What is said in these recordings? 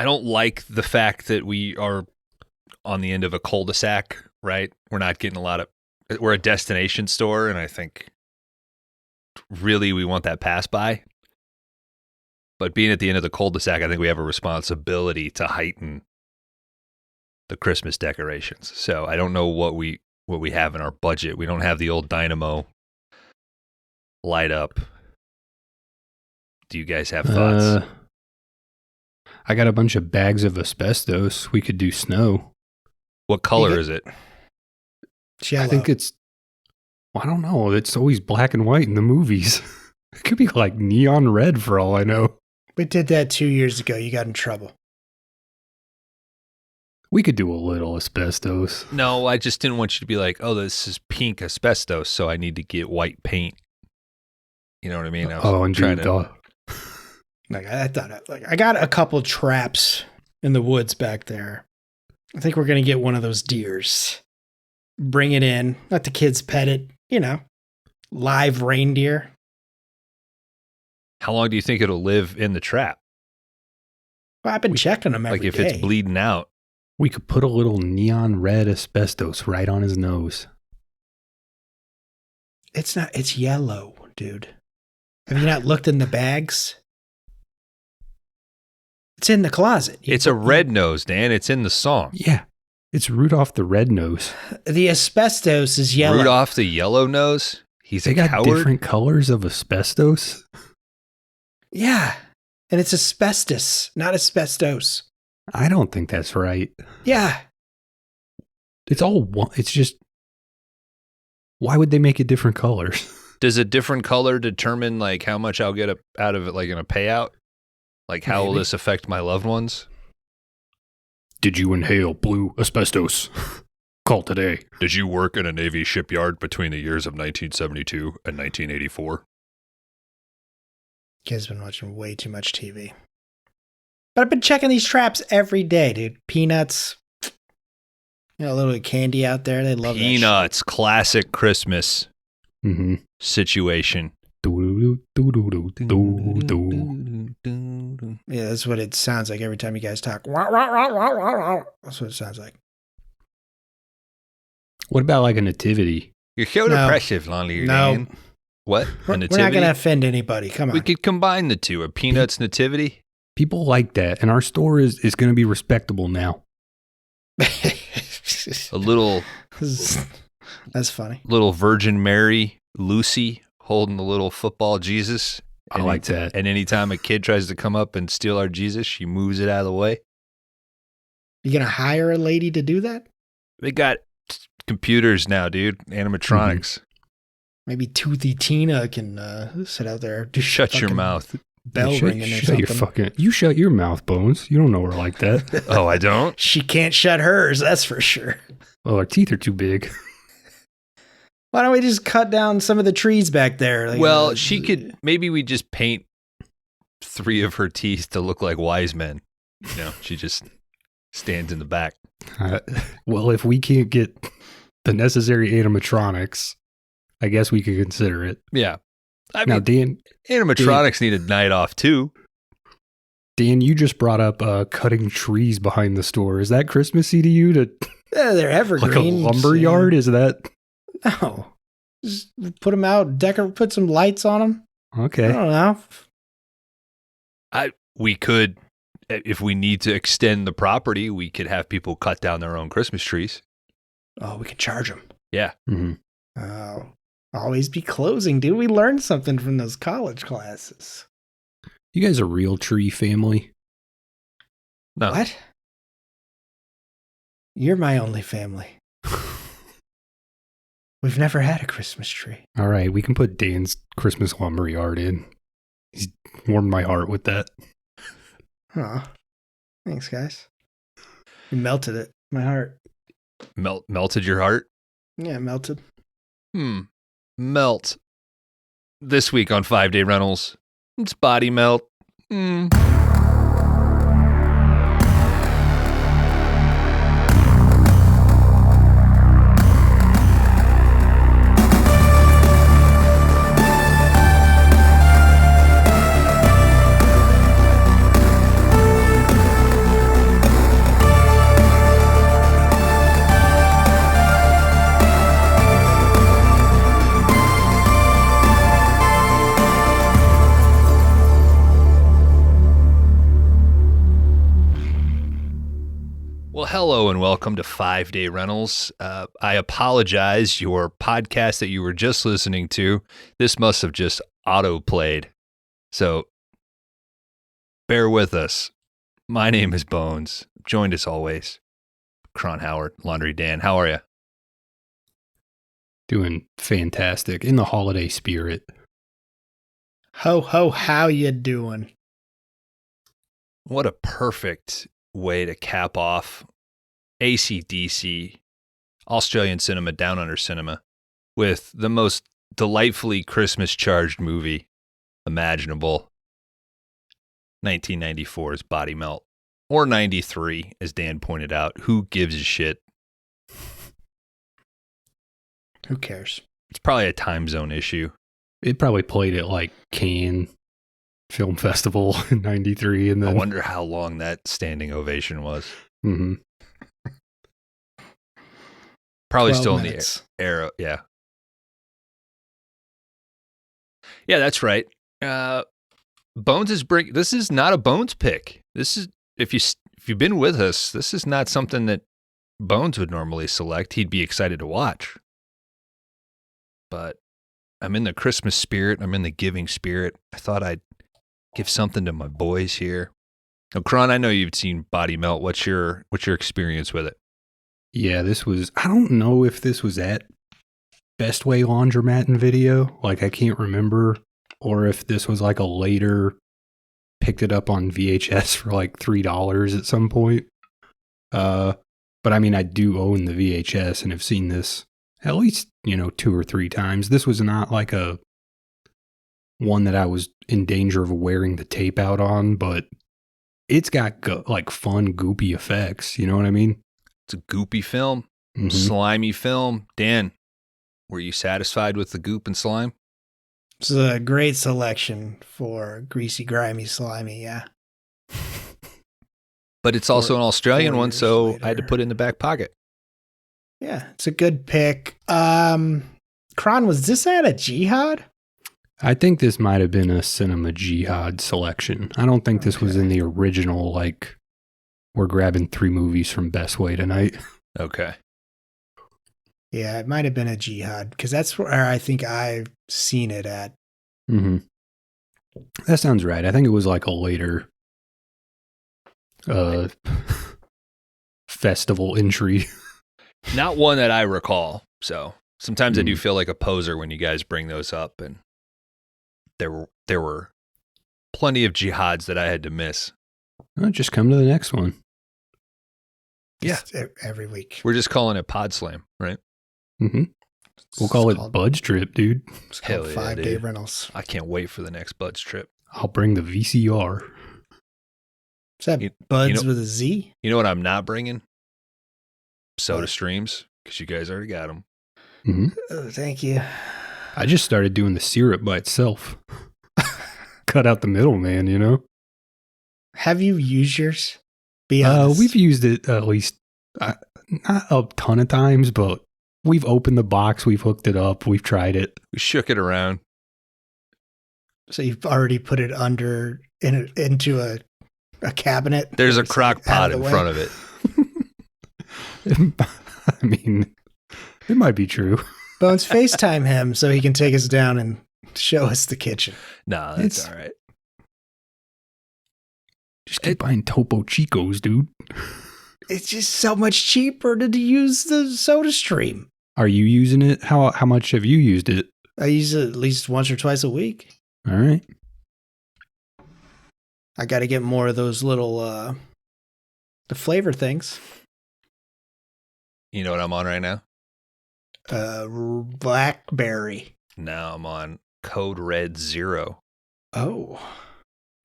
I don't like the fact that we are on the end of a cul-de-sac, right? We're not getting we're a destination store, and I think really we want that pass by. But being at the end of the cul-de-sac, I think we have a responsibility to heighten the Christmas decorations. So I don't know what we have in our budget. We don't have the old dynamo light up. Do you guys have thoughts? I got a bunch of bags of asbestos. We could do snow. What color is it? Yellow. I think I don't know. It's always black and white in the movies. It could be like neon red for all I know. We did that 2 years ago. You got in trouble. We could do a little asbestos. No, I just didn't want you to be like, oh, this is pink asbestos, so I need to get white paint. You know what I mean? And trying to. Like I thought, I got a couple traps in the woods back there. I think we're gonna get one of those deers. Bring it in, let the kids pet it. Live reindeer. How long do you think it'll live in the trap? Well, I've been checking them every day. Like if it's bleeding out. We could put a little neon red asbestos right on his nose. It's not. It's yellow, dude. Have you not looked in the bags? It's in the closet. It's a red nose, Dan. It's in the song. Yeah. It's Rudolph the Red Nose. The asbestos is yellow. Rudolph the Yellow Nose? They got different colors of asbestos? Yeah. And it's asbestos, not asbestos. I don't think that's right. Yeah. It's all one. It's just, why would they make it different colors? Does a different color determine like how much I'll get out of it, like in a payout? Like how will this affect my loved ones? Did you inhale blue asbestos? Call today. Did you work in a Navy shipyard between the years of 1972 and 1984? You guys have been watching way too much TV. But I've been checking these traps every day, dude. Peanuts. A little bit of candy out there. They love Peanuts, classic Christmas situation. Yeah, that's what it sounds like every time you guys talk. That's what it sounds like. What about like a nativity? You're so depressive, Lonnie. No. What? We're not going to offend anybody. Come on. We could combine the two. A Peanuts nativity? People like that. And our store is going to be respectable now. A little... That's funny. Little Virgin Mary, Lucy, holding the little football Jesus. I like that. And anytime a kid tries to come up and steal our Jesus, she moves it out of the way. You going to hire a lady to do that? They got computers now, dude. Animatronics. Maybe Toothy Tina can sit out there. Shut your mouth. Bell ringing or something. You shut your mouth, Bones. You don't know her like that. Oh, I don't? She can't shut hers, that's for sure. Well, her teeth are too big. Why don't we just cut down some of the trees back there? Well, she could, maybe we just paint 3 of her teeth to look like wise men. She just stands in the back. Well, if we can't get the necessary animatronics, I guess we could consider it. Yeah. Now, Dan, animatronics need a night off too. Dan, you just brought up cutting trees behind the store. Is that Christmassy to you? Yeah, they're evergreen. Like a lumber yard? Is that? No. Just put them out, put some lights on them. Okay. I don't know. We could, if we need to extend the property, we could have people cut down their own Christmas trees. Oh, we could charge them. Yeah. Mm-hmm. Oh, always be closing, dude. We learned something from those college classes. You guys a real tree family? No. What? You're my only family. We've never had a Christmas tree. All right, we can put Dan's Christmas lumber yard in. He's warmed my heart with that. Aw. Thanks, guys. You melted it. My heart. Melted your heart? Yeah, melted. Melt. This week on 5-Day Rentals, it's body melt. Well, hello and welcome to 5 Day Rentals. I apologize. Your podcast that you were just listening to, this must have just auto-played. So bear with us. My name is Bones. Joined as always, Cron Howard, Laundry Dan. How are you? Doing fantastic. In the holiday spirit. Ho, ho, how you doing? What a perfect way to cap off AC/DC, Australian cinema, Down Under cinema, with the most delightfully Christmas-charged movie imaginable, 1994's Body Melt, or 93, as Dan pointed out. Who gives a shit? Who cares? It's probably a time zone issue. It probably played at like Cannes Film Festival in 93. And then, I wonder how long that standing ovation was. Mm-hmm. Probably 12 still minutes. in the era. Yeah. Yeah, that's right. Bones is this is not a Bones pick. This is, if you've been with us, this is not something that Bones would normally select. He'd be excited to watch. But I'm in the Christmas spirit. I'm in the giving spirit. I thought I'd give something to my boys here. Now, Cron, I know you've seen Body Melt. What's your experience with it? Yeah, I don't know if this was at Best Way Laundromat and Video. Like, I can't remember. Or if this was like a later, picked it up on VHS for like $3 at some point. But I mean, I do own the VHS and have seen this at least, 2 or 3 times. This was not like a one that I was in danger of wearing the tape out on, but it's got like fun, goopy effects. You know what I mean? It's a goopy film, Mhm. slimy film. Dan, were you satisfied with the goop and slime? It's a great selection for greasy, grimy, slimy, yeah. But it's also an Australian 4 one, years so I had to later. put it in the back pocket. Yeah, it's a good pick. Kron, was this at a jihad? I think this might have been a Cinema Jihad selection. I don't think this was in the original, like, we're grabbing 3 movies from Best Way tonight. Okay. Yeah, it might have been a jihad, because that's where I think I've seen it at. Mm-hmm. That sounds right. I think it was like a later festival entry. Not one that I recall. So sometimes I do feel like a poser when you guys bring those up, and there were plenty of jihads that I had to miss. Oh, just come to the next one. Just every week. We're just calling it Pod Slam, right? Mm-hmm. We'll call It's it Bud's Trip, dude. It's called Hell yeah, 5 Day dude. Rentals. I can't wait for the next Buds trip. I'll bring the VCR. Is that You- Buds you know- with a Z? You know what I'm not bringing? Soda What? streams, because you guys already got them. Mm-hmm. Oh, thank you. I just started doing the syrup by itself. Cut out the middleman, Have you used yours? Be honest. We've used it at least not a ton of times, but we've opened the box, we've hooked it up, we've tried it. We shook it around. So you've already put it into a cabinet. There's a It's crock out pot of in the way. front of it. I mean, it might be true. Bones, FaceTime him so he can take us down and show us the kitchen. Nah, that's It's- all right. Just keep buying Topo Chicos, dude. It's just so much cheaper to use the Soda Stream. Are you using it? How much have you used it? I use it at least once or twice a week. All right. I got to get more of those little the flavor things. You know what I'm on right now? Blackberry. Now I'm on Code Red 0. Oh.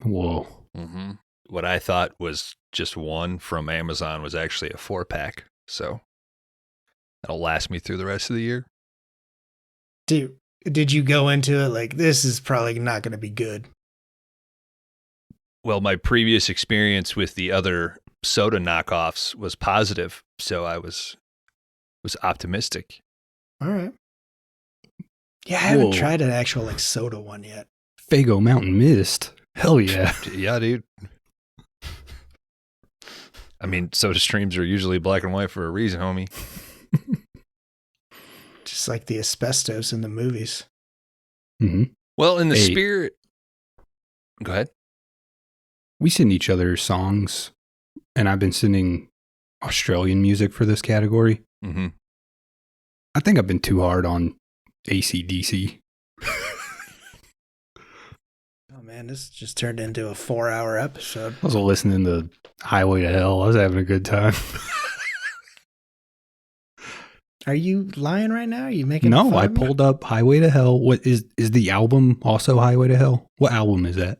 Whoa. Mm-hmm. What I thought was just one from Amazon was actually a 4-pack. So that'll last me through the rest of the year. Did you go into it like, this is probably not going to be good? Well, my previous experience with the other soda knockoffs was positive, so I was optimistic. All right. Yeah, I haven't Whoa. tried an actual like soda one yet. Fago Mountain Mist. Hell yeah. Yeah, dude. I mean, Soda Streams are usually black and white for a reason, homie. Just like the asbestos in the movies. Mm-hmm. Well, in the spirit... Go ahead. We send each other songs, and I've been sending Australian music for this category. Mm-hmm. I think I've been too hard on AC/DC. Oh man, this just turned into a 4-hour episode. I was listening to Highway to Hell. I was having a good time. Are you lying right now? Are you making No, fun I of me? pulled up Highway to Hell. What is the album also Highway to Hell? What album is that?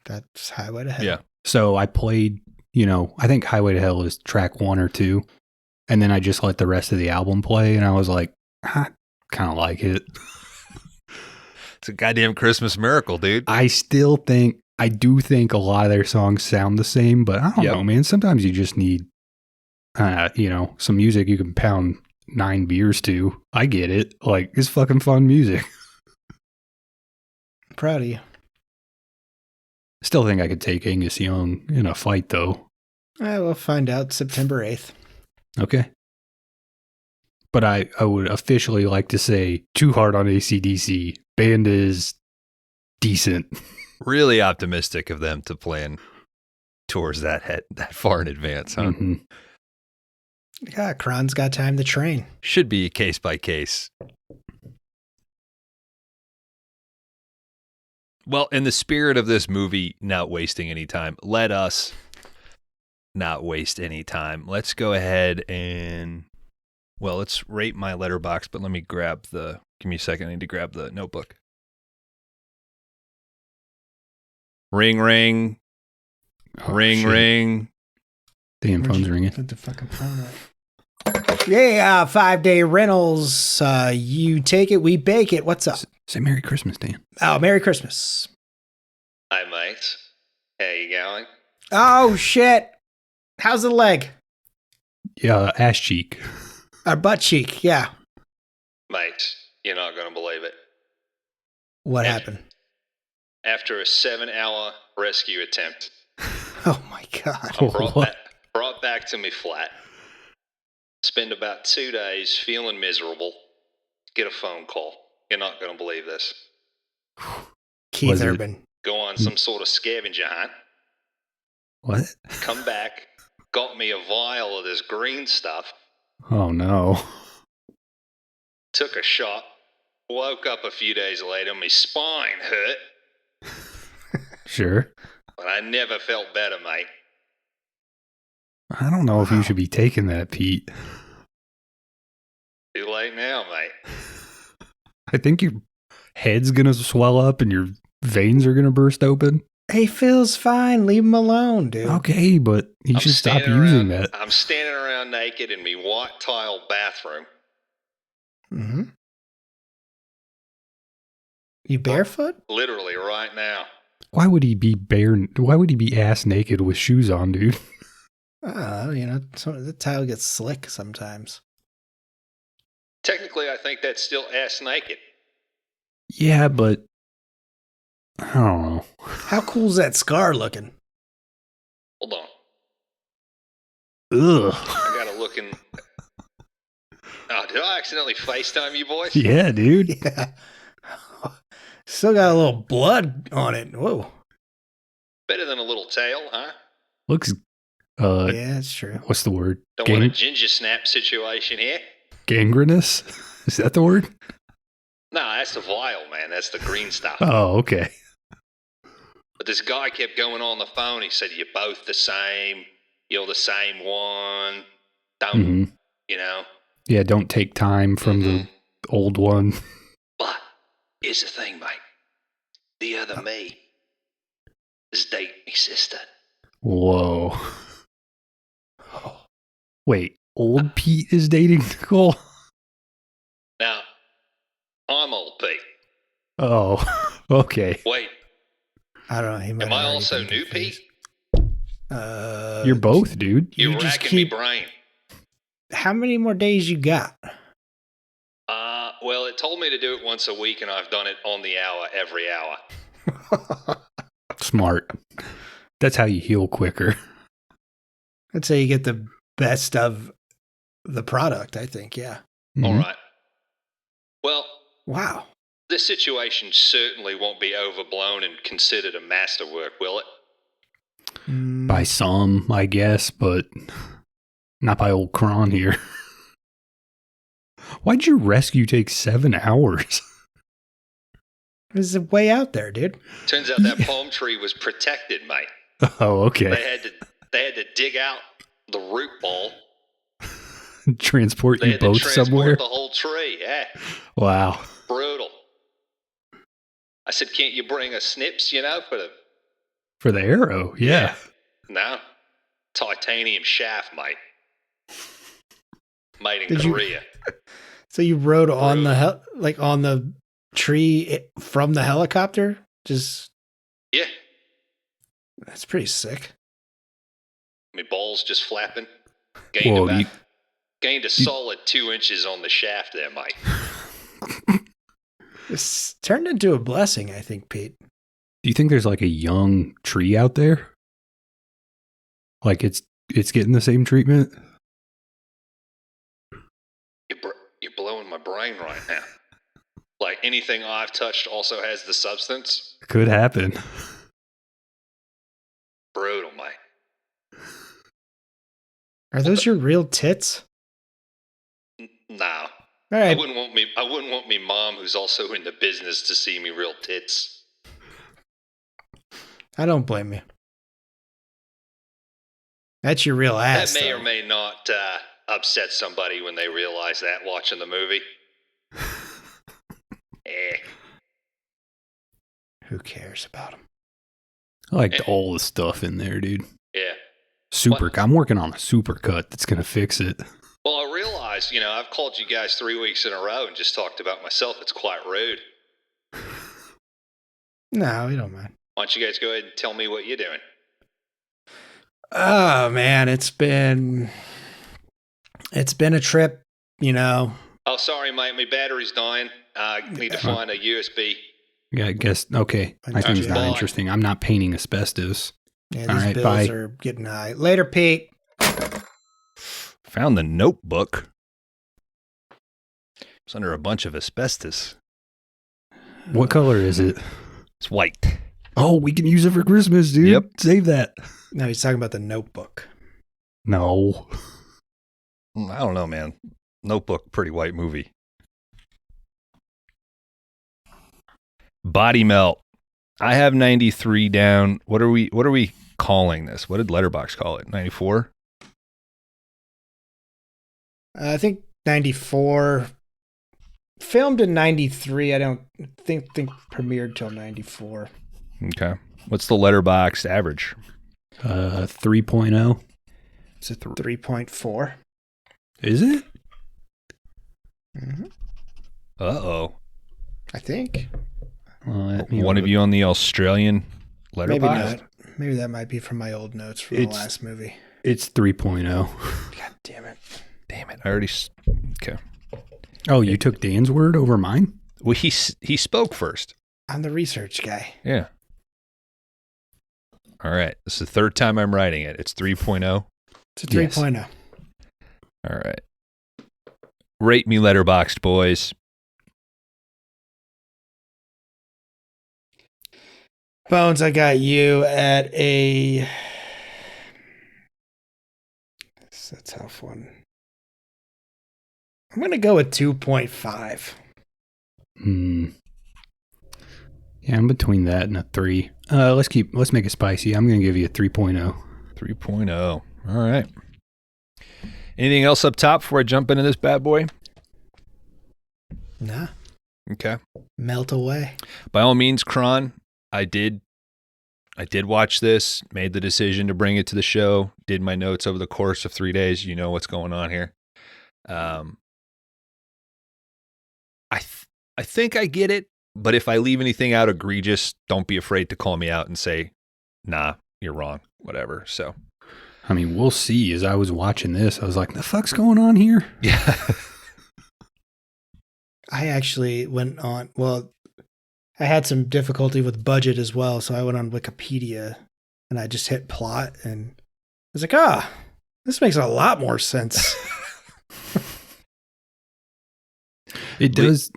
That's Highway to Hell. Yeah. So I played, I think Highway to Hell is track 1 or 2. And then I just let the rest of the album play. And I was like, I kind of like it. It's a goddamn Christmas miracle, dude. I do think a lot of their songs sound the same, but I don't know, man. Sometimes you just need, some music you can pound 9 beers to. I get it. Like, it's fucking fun music. I'm proud of you. Still think I could take Angus Young in a fight, though. I will find out September 8th. Okay. But I would officially like to say, too hard on AC/DC. Band is decent. Really optimistic of them to plan tours that far in advance, huh? Mm-hmm. Yeah, Kron's got time to train. Should be case by case. Well, in the spirit of this movie, not wasting any time, let us not waste any time. Let's go ahead and, let's rate my letterbox, but let me give me a second, I need to grab the notebook. Ring, ring. Oh, ring, shit. Ring. Damn, phone's ringing. Put the fucking phone up. Yeah, 5-day rentals. You take it, we bake it. What's up? Say Merry Christmas, Dan. Oh, Merry Christmas. Hi, mate. How you going? Oh, shit. How's the leg? Yeah, ass cheek. Butt cheek, yeah. Mate, you're not going to believe it. What happened? After a 7-hour rescue attempt, Oh, my God. What? brought back to me flat. Spend about 2 days feeling miserable. Get a phone call. You're not going to believe this. Keith Was it- Urban. Go on some sort of scavenger hunt. What? Come back. Got me a vial of this green stuff. Oh, no. Took a shot. Woke up a few days later. My spine hurt. Sure. But I never felt better, mate. I don't know if you should be taking that, Pete. Too late now, mate. I think your head's going to swell up and your veins are going to burst open. He feels fine. Leave him alone, dude. Okay, but you should stop using that. I'm standing around naked in my white tile bathroom. Mm-hmm. You barefoot? Literally right now. Why would he be Why would he be ass naked with shoes on, dude? The tile gets slick sometimes. Technically, I think that's still ass naked. Yeah, but I don't know. How cool's that scar looking? Hold on. Ugh. I gotta look in. Oh, did I accidentally FaceTime you boys? Yeah, dude. Yeah. Still got a little blood on it. Whoa. Better than a little tail, huh? Looks, Yeah, that's true. what's the word? Don't want a ginger snap situation here. Gangrenous? Is that the word? No, that's the vial, man. That's the green stuff. Oh, okay. But this guy kept going on the phone. He said, "You're both the same. You're the same one. Don't, Yeah, don't take time from the old one. But here's the thing, mate. The other me is dating my sister. Whoa. Wait, old Pete is dating Nicole? Now, I'm old Pete. Oh, okay. Wait, I don't know. He might am I have already also been new confused. Pete? You're both, dude. You're you just racking keep- me brain. How many more days you got? Well, it told me to do it once a week, and I've done it on the hour, every hour. Smart. That's how you heal quicker. I'd say you get the best of the product, I think, yeah. All Mhm. right. Well, Wow. this situation certainly won't be overblown and considered a masterwork, will it? By some, I guess, but not by old Kron here. Why'd your rescue take 7 hours? It's way out there, dude. Turns out that palm tree was protected, mate. Oh, okay. They had to dig out the root ball. Transport They you had to both transport somewhere? the whole tree. Yeah, Wow. brutal. I said, can't you bring a snips, For the arrow, yeah. No. Titanium shaft, mate. Made in Did you- Korea. So you rode on the on the tree from the helicopter? Just Yeah. that's pretty sick. My balls just flapping. Whoa, Gained a solid 2 inches on the shaft there, mate. It's turned into a blessing, I think, Pete. do you think there's like a young tree out there? Like it's getting the same treatment? You're blowing my brain right now. Like anything I've touched also has the substance. Could happen. Brutal, mate. Are those your real tits? No. All I right. wouldn't want me mom, who's also in the business, to see me real tits. I don't blame you. That's your real ass. That may though. or may not upset somebody when they realize that watching the movie. Who cares about them? I liked all the stuff in there, dude. Yeah. I'm working on a super cut that's going to fix it. Well, I realize, I've called you guys 3 weeks in a row and just talked about myself. It's quite rude. No, we don't mind. Why don't you guys go ahead and tell me what you're doing? Oh man, it's been a trip, Oh, sorry, mate. My battery's dying. I need to find a USB. Yeah, I guess. Okay. My thing's not Bye. interesting. I'm not painting asbestos. Yeah, All these right, bills bye. are getting high. Later, Pete. Found the notebook. It's under a bunch of asbestos. What color is it? It's white. Oh, we can use it for Christmas, dude. Yep. Save that. No, he's talking about the Notebook. No. I don't know, man. Notebook, pretty white movie. Body melt. I have 93 down. What are we calling this? What did Letterboxd call it? 94? I think 94. Filmed in 93. I don't think premiered till 94. Okay. What's the Letterboxd average? 3.0. It's a 3.4. Is it? Mm-hmm. Uh-oh. I think. One of you on the Australian Letterboxd? Maybe not. Maybe that might be from my old notes from the last movie. It's 3.0. God damn it. Damn it. I already... Okay. Oh, you took Dan's word over mine? Well, he spoke first. I'm the research guy. Yeah. All right. This is the third time I'm writing it. It's 3.0. It's a 3.0. All right. Rate me Letterboxd, boys. Bones, I got you at a... That's a tough one. I'm going to go with 2.5. Yeah, I'm between that and a 3. Let's make it spicy. I'm going to give you a 3.0. 3.0. All right. Anything else up top before I jump into this bad boy? Nah. Okay. Melt away. By all means, Kron, I did watch this, made the decision to bring it to the show, did my notes over the course of 3 days. You know what's going on here. I think I get it, but if I leave anything out egregious, don't be afraid to call me out and say, nah, you're wrong, whatever. So, I mean, we'll see. As I was watching this, I was like, the fuck's going on here? yeah. I actually went on, I had some difficulty with budget as well, so I went on Wikipedia and I just hit plot and I was like, This makes a lot more sense. It does.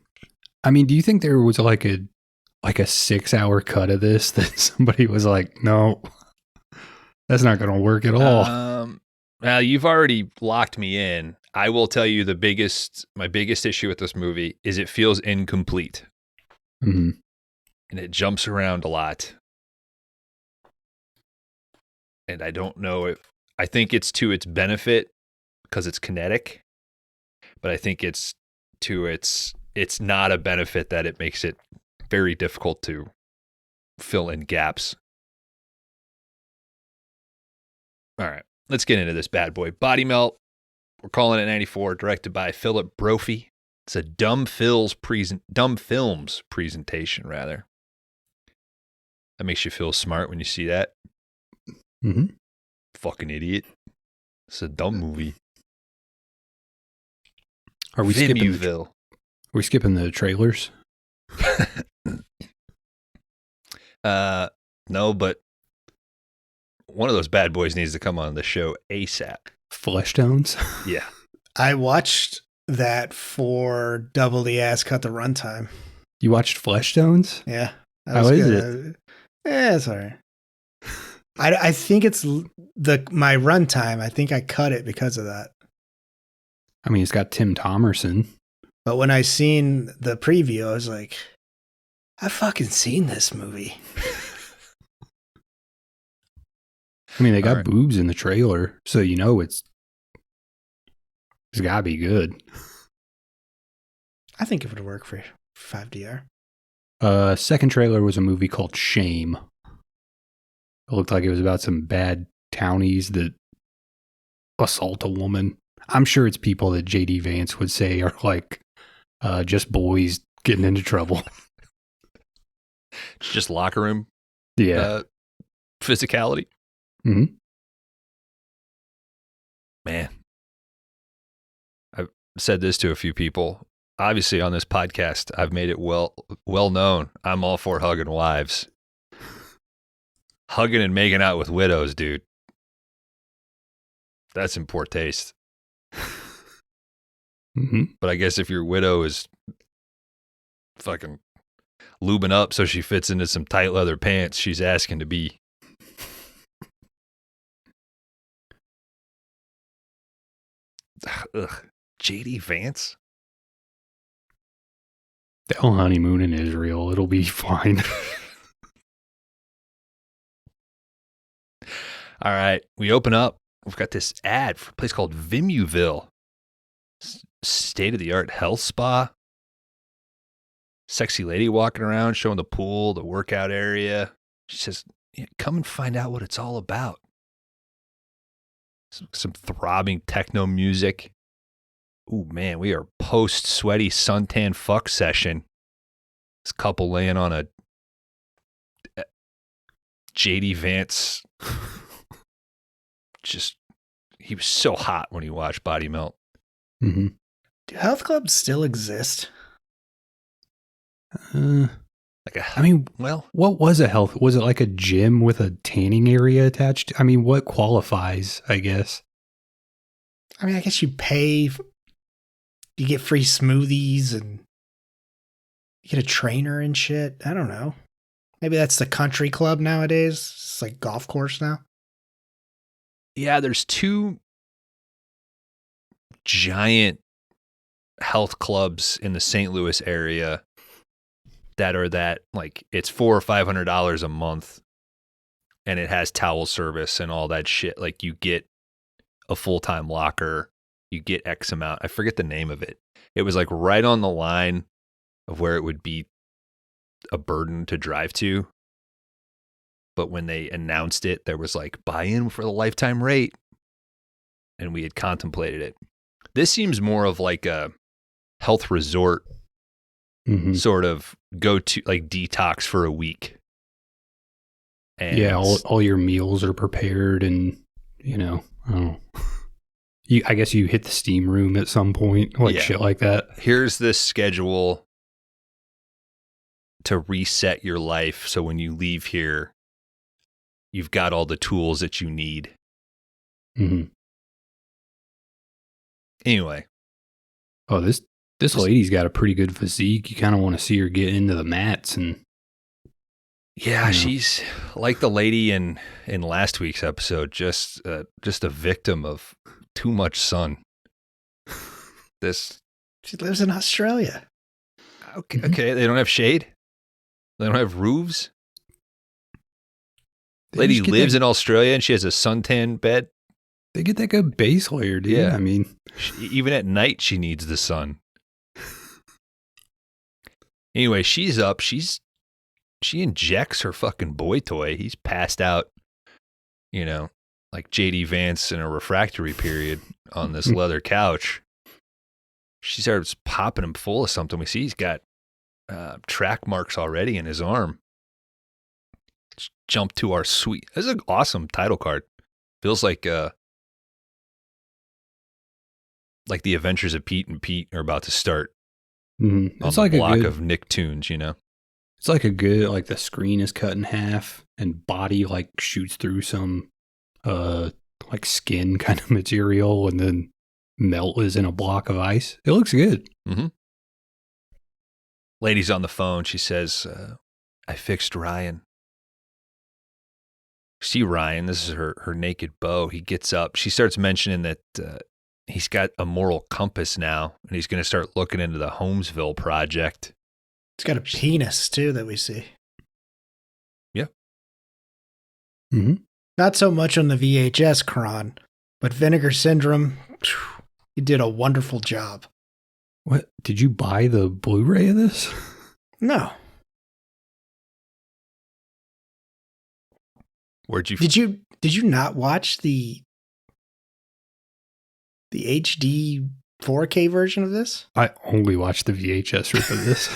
I mean, do you think there was like a 6-hour cut of this that somebody was like, no, that's not going to work at all? Well, you've already locked me in. I will tell you my biggest issue with this movie is it feels incomplete. Mm-hmm. And it jumps around a lot. And I don't know I think it's to its benefit because it's kinetic, but I think it's not a benefit that it makes it very difficult to fill in gaps. All right, let's get into this bad boy. Body Melt. We're calling it 94, directed by Philip Brophy. It's a Dumb Films presentation, rather. That makes you feel smart when you see that. Mm-hmm. Fucking idiot. It's a dumb movie. Are we skipping the trailers? No, but one of those bad boys needs to come on the show ASAP. Flesh tones? Yeah. I watched that for double the ass cut the runtime. You watched Flesh tones? Yeah. How is it? Yeah, it's all right. I think it's my runtime. I think I cut it because of that. I mean, it's got Tim Thomerson. But when I seen the preview, I was like, I've fucking seen this movie. I mean, they got boobs in the trailer, so you know it's gotta be good. I think it would work for 5DR. Second trailer was a movie called Shame. It looked like it was about some bad townies that assault a woman. I'm sure it's people that JD Vance would say are like just boys getting into trouble. It's just locker room. Yeah. Physicality. Mm-hmm. Man. I've said this to a few people. Obviously on this podcast, I've made it well known. I'm all for hugging wives. Hugging and making out with widows, dude. That's in poor taste. Mm-hmm. But I guess if your widow is fucking lubing up so she fits into some tight leather pants, she's asking to be. Ugh. JD Vance? They'll honeymoon in Israel. It'll be fine. All right. We open up. We've got this ad for a place called Vimuville. State-of-the-art health spa. Sexy lady walking around, showing the pool, the workout area. She says, yeah, come and find out what it's all about. Some throbbing techno music. Ooh, man, we are post-sweaty suntan fuck session. This couple laying on a JD Vance. Just, he was so hot when he watched Body Melt. Mm-hmm. Do health clubs still exist? Well, what was a health? Was it like a gym with a tanning area attached? I mean, what qualifies, I guess? I mean, I guess you pay, you get free smoothies and you get a trainer and shit. I don't know. Maybe that's the country club nowadays. It's like golf course now. Yeah, there's two giant health clubs in the St. Louis area that are like it's $400 or $500 a month, and it has towel service and all that shit. Like you get a full-time locker, you get X amount. I forget the name of it. It was like right on the line of where it would be a burden to drive to. But when they announced it, there was like buy in for the lifetime rate. And we had contemplated it. This seems more of like a health resort sort of go to like detox for a week. And yeah, all your meals are prepared and, you know, I guess you hit the steam room at some point, like shit like that. Here's this schedule to reset your life. So when you leave here, you've got all the tools that you need. Mm-hmm. Anyway, Oh, this lady's got a pretty good physique. You kind of want to see her get into the mats and yeah, you know. she's like the lady in last week's episode, just a victim of too much sun. She lives in Australia. Okay, they don't have shade. They don't have roofs. They Lady just get lives that- in Australia and she has a suntan bed. They get that good base layer, dude. Yeah. I mean, Even at night, she needs the sun. Anyway, she's up. She injects her fucking boy toy. He's passed out, like JD Vance in a refractory period on this leather couch. She starts popping him full of something. We see he's got track marks already in his arm. Let's jump to our sweet. This is an awesome title card. Feels like the Adventures of Pete and Pete are about to start on it's the like block a good, of Nicktoons, It's like a good, like the screen is cut in half and body like shoots through some like skin kind of material and then melt is in a block of ice. It looks good. Mm-hmm. Lady's on the phone. She says, I fixed Ryan. See Ryan, this is her naked beau. He gets up. She starts mentioning that he's got a moral compass now, and he's going to start looking into the Holmesville project. It's got a penis, too, that we see. Yeah. Mm-hmm. Not so much on the VHS, Kron, but Vinegar Syndrome, he did a wonderful job. What? Did you buy the Blu-ray of this? No. Where'd you... Did you not watch the HD 4K version of this? I only watched the VHS rip of this.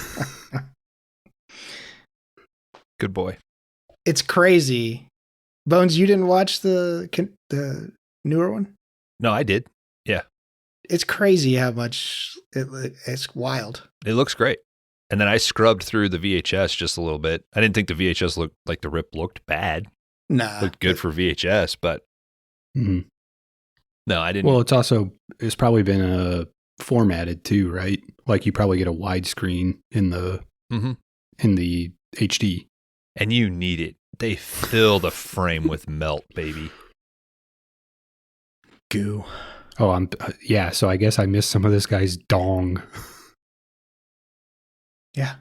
Good boy. It's crazy. Bones, you didn't watch the newer one? No, I did. Yeah. It's crazy how much it's wild. It looks great. And then I scrubbed through the VHS just a little bit. I didn't think the VHS looked like the rip looked bad. Nah. It looked good for VHS, but Mm-hmm. no, I didn't. Well, it's probably been formatted too, right? Like you probably get a widescreen in the in the HD. And you need it. They fill the frame with melt, baby. Goo. Oh, yeah. So I guess I missed some of this guy's dong. Yeah.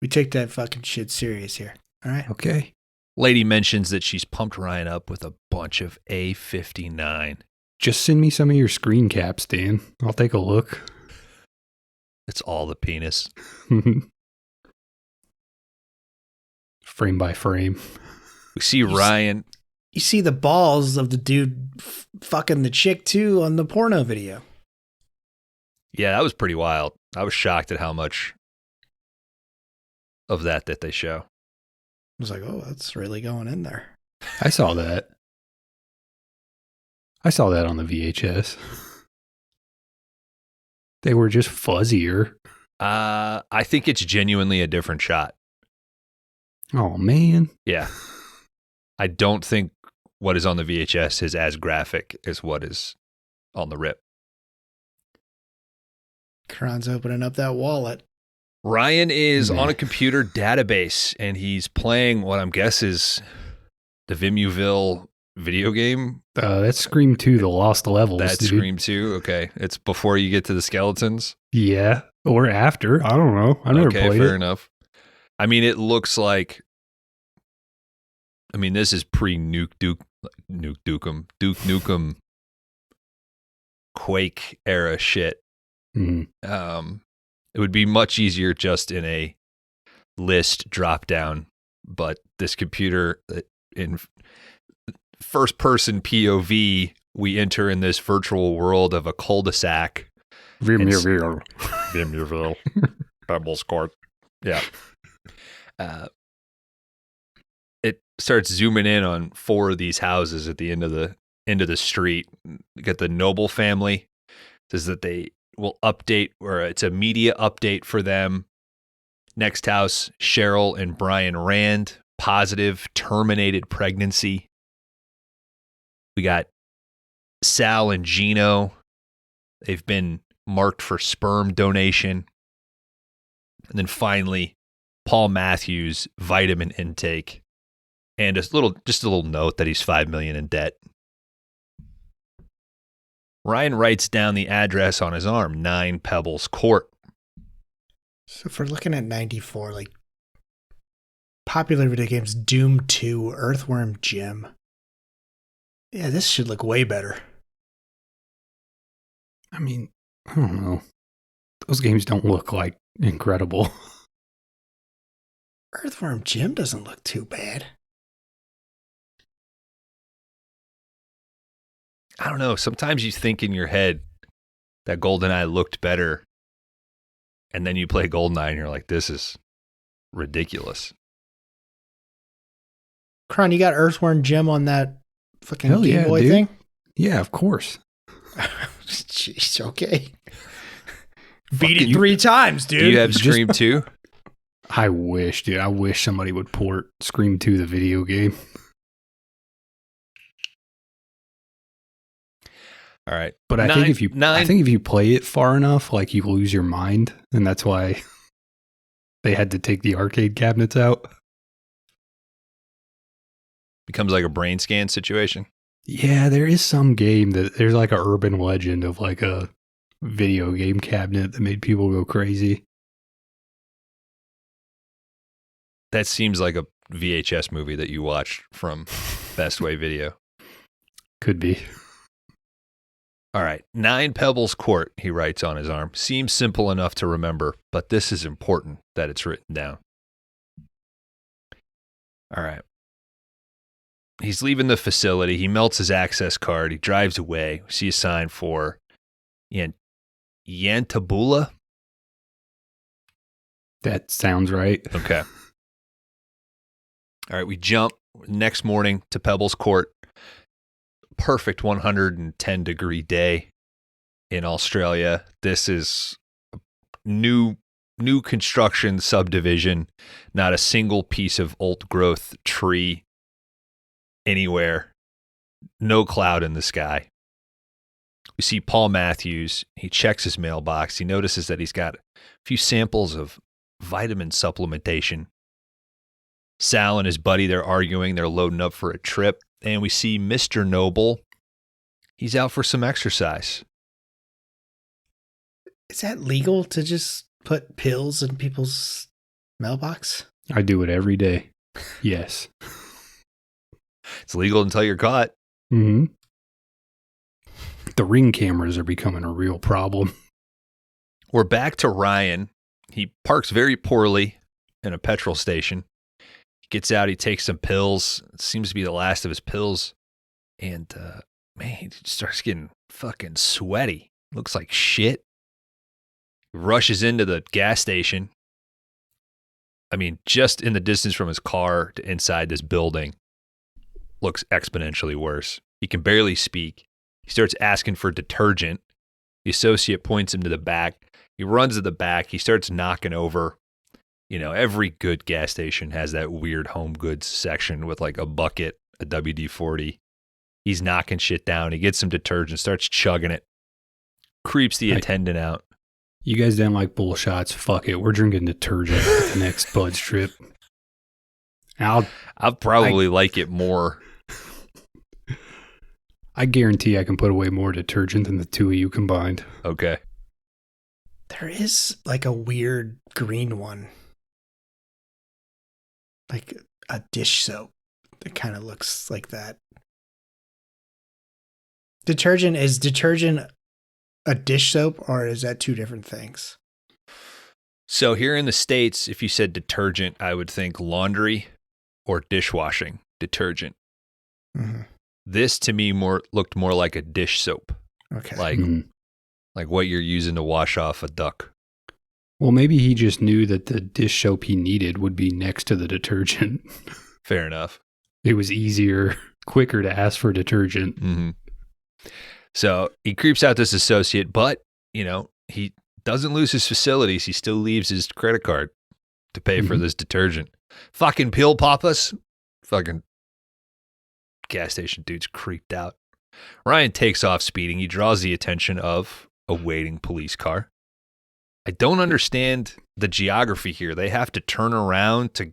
We take that fucking shit serious here. All right. Okay. Lady mentions that she's pumped Ryan up with a bunch of A59. Just send me some of your screen caps, Dan. I'll take a look. It's all the penis. Frame by frame. We see Ryan. You see the balls of the dude fucking the chick too on the porno video. Yeah, that was pretty wild. I was shocked at how much of that they show. I was like, oh, that's really going in there. I saw that. I saw that on the VHS. They were just fuzzier. I think it's genuinely a different shot. Oh, man. Yeah. I don't think what is on the VHS is as graphic as what is on the rip. Kron's opening up that wallet. Ryan is on a computer database, and he's playing what I'm guessing is the Vimuville video game. That's Scream 2, The Lost Levels. That's dude. Scream 2. Okay. It's before you get to the skeletons. Yeah. Or after. I don't know. I've never played fair it. enough. I mean, it looks like, this is Duke Nukem Quake era shit. Mm-hmm. It would be much easier just in a list drop down, but this computer in first person POV, we enter in this virtual world of a cul-de-sac. Vimuville. Pebbles Court. Yeah. It starts zooming in on 4 of these houses at the end of the street. You got the Noble family. It says that they will update, or it's a media update for them. Next house, Cheryl and Brian Rand, positive terminated pregnancy. We got Sal and Gino. They've been marked for sperm donation. And then finally, Paul Matthews' vitamin intake. And just a little note that he's $5 million in debt. Ryan writes down the address on his arm, 9 Pebbles Court. So if we're looking at 94, like popular video games, Doom 2, Earthworm Jim. Yeah, this should look way better. I mean, I don't know. Those games don't look like incredible. Earthworm Jim doesn't look too bad. I don't know. Sometimes you think in your head that GoldenEye looked better. And then you play GoldenEye and you're like, this is ridiculous. Kron, you got Earthworm Jim on that fucking Hell Game yeah, Boy dude. thing? Yeah, of course. Jeez, okay. Beat it 3 times, dude. Do you have Scream 2? I wish, dude. I wish somebody would port Scream 2, the video game. All right. But I think if you play it far enough, like you lose your mind, and that's why they had to take the arcade cabinets out. Becomes like a brain scan situation. Yeah, there is some game that there's like an urban legend of like a video game cabinet that made people go crazy. That seems like a VHS movie that you watched from Best Way Video. Could be. All right. 9 Pebbles Court, he writes on his arm. Seems simple enough to remember, but this is important that it's written down. All right. He's leaving the facility. He melts his access card. He drives away. We see a sign for Yantabula. That sounds right. Okay. All right. We jump next morning to Pebbles Court. Perfect 110-degree day in Australia. This is new construction subdivision. Not a single piece of old growth tree anywhere. No cloud in the sky. We see Paul Matthews. He checks his mailbox. He notices that he's got a few samples of vitamin supplementation. Sal and his buddy, they're arguing. They're loading up for a trip. And we see Mr. Noble. He's out for some exercise. Is that legal to just put pills in people's mailbox? I do it every day. Yes. It's legal until you're caught. Mm-hmm. The Ring cameras are becoming a real problem. We're back to Ryan. He parks very poorly in a petrol station. He gets out, he takes some pills. It seems to be the last of his pills. And, man, he starts getting fucking sweaty. Looks like shit. He rushes into the gas station. I mean, just in the distance from his car to inside this building, looks exponentially worse. He can barely speak. He starts asking for detergent. The associate points him to the back. He runs to the back. He starts knocking over. You know, every good gas station has that weird home goods section with like a bucket, a WD-40. He's knocking shit down. He gets some detergent, starts chugging it. Creeps the attendant out. You guys didn't like bull shots. Fuck it. We're drinking detergent at the next Bud's trip. I'll probably like it more. I guarantee I can put away more detergent than the two of you combined. Okay. There is like a weird green one. Like a dish soap that kind of looks like that. Is detergent a dish soap or is that two different things? So here in the States, if you said detergent, I would think laundry or dishwashing detergent. Mm-hmm. This to me looked more like a dish soap. Okay. Like what you're using to wash off a duck. Well, maybe he just knew that the dish soap he needed would be next to the detergent. Fair enough. It was easier, quicker to ask for detergent. Mm-hmm. So he creeps out this associate, but, you know, he doesn't lose his facilities. He still leaves his credit card to pay for this detergent. Fucking pill papas. Fucking gas station dude's creeped out. Ryan takes off speeding. He draws the attention of a waiting police car. I don't understand the geography here. They have to turn around to.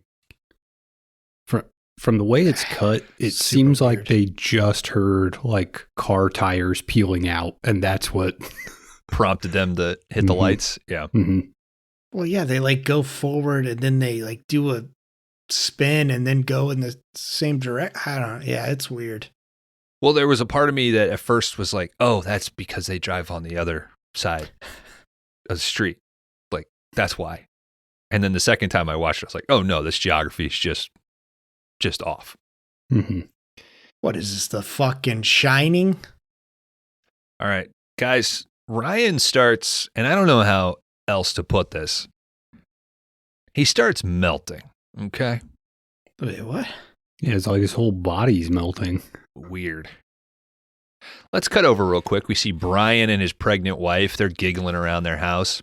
From the way it's cut, it Super seems like weird. they just heard like car tires peeling out, and that's what prompted them to hit the Mhm. lights. Yeah. Well, yeah, they like go forward and then they like do a spin and then go in the same direct. I don't know. Yeah, it's weird. Well, there was a part of me that at first was like, oh, that's because they drive on the other side of the street. Like, that's why. And then the second time I watched it, I was like, oh, no, this geography is just off. What is this? The fucking Shining? All right, guys, Ryan starts, and I don't know how else to put this. He starts melting, okay? Wait, what? Yeah, it's like his whole body's melting. Weird. Let's cut over real quick. We see Brian and his pregnant wife. They're giggling around their house.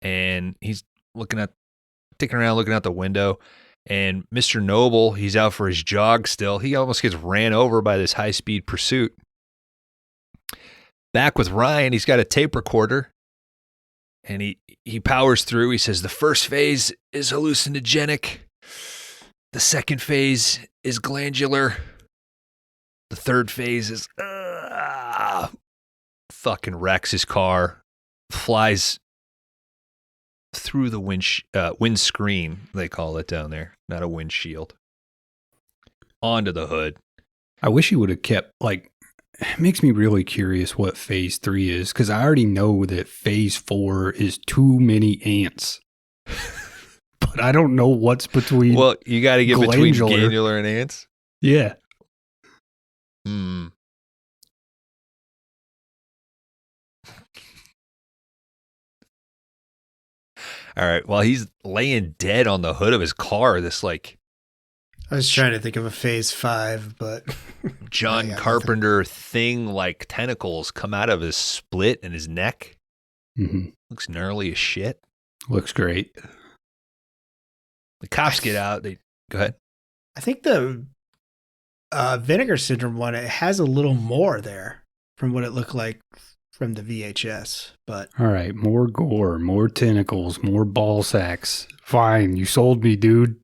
And he's sticking around, looking out the window. And Mr. Noble, he's out for his jog still. He almost gets ran over by this high-speed pursuit. Back with Ryan, he's got a tape recorder. And he powers through. He says, the first phase is hallucinogenic. The second phase is glandular. The third phase is fucking wrecks his car, flies through the windscreen, they call it down there, not a windshield, onto the hood. I wish he would have kept, like, it makes me really curious what phase 3 is, because I already know that phase 4 is too many ants. But I don't know what's between. Well, you got to get between glandular. glandular and ants. Yeah. All right. While he's laying dead on the hood of his car, this like I was trying to think of a phase 5, but John I got Carpenter thing like tentacles come out of his split and his neck. Looks gnarly as shit. Looks great. The cops get out. They go ahead. I think the Vinegar Syndrome one, it has a little more there from what it looked like from the VHS. But All right, more gore, more tentacles, more ball sacks. Fine, you sold me, dude.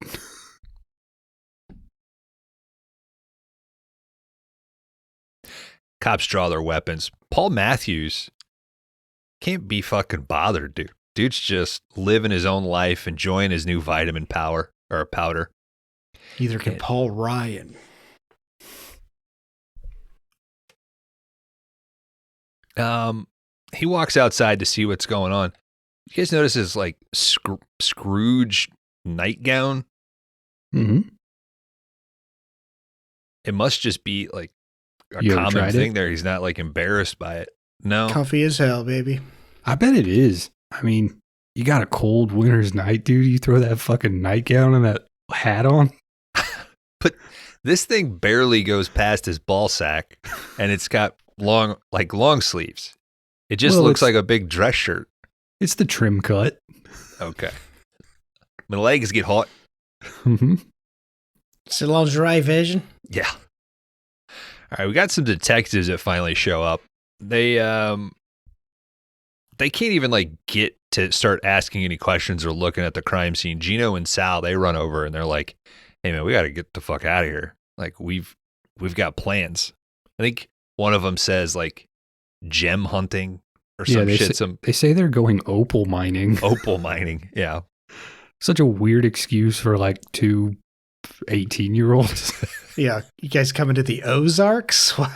Cops draw their weapons. Paul Matthews can't be fucking bothered, dude. Dude's just living his own life, enjoying his new vitamin powder. neither can Paul Ryan. He walks outside to see what's going on. You guys notice his like Scrooge nightgown? It must just be like a You ever common tried thing it? there. He's not like embarrassed by it. No. Comfy as hell, baby. I bet it is. I mean, you got a cold winter's night, dude. You throw that fucking nightgown and that hat on. But this thing barely goes past his ball sack, and it's got long sleeves. It just Well, looks it's- like a big dress shirt. It's the trim cut. Okay. My legs get hot. It's a lingerie vision. Yeah. All right, we got some detectives that finally show up. They can't even like get to start asking any questions or looking at the crime scene. Gino and Sal, they run over and they're like, "Hey man, we got to get the fuck out of here. Like we've got plans." I think one of them says like gem hunting or some shit. They say they're going opal mining. Opal mining. Yeah. Such a weird excuse for like two 18-year-olds. Yeah, you guys coming to the Ozarks? What?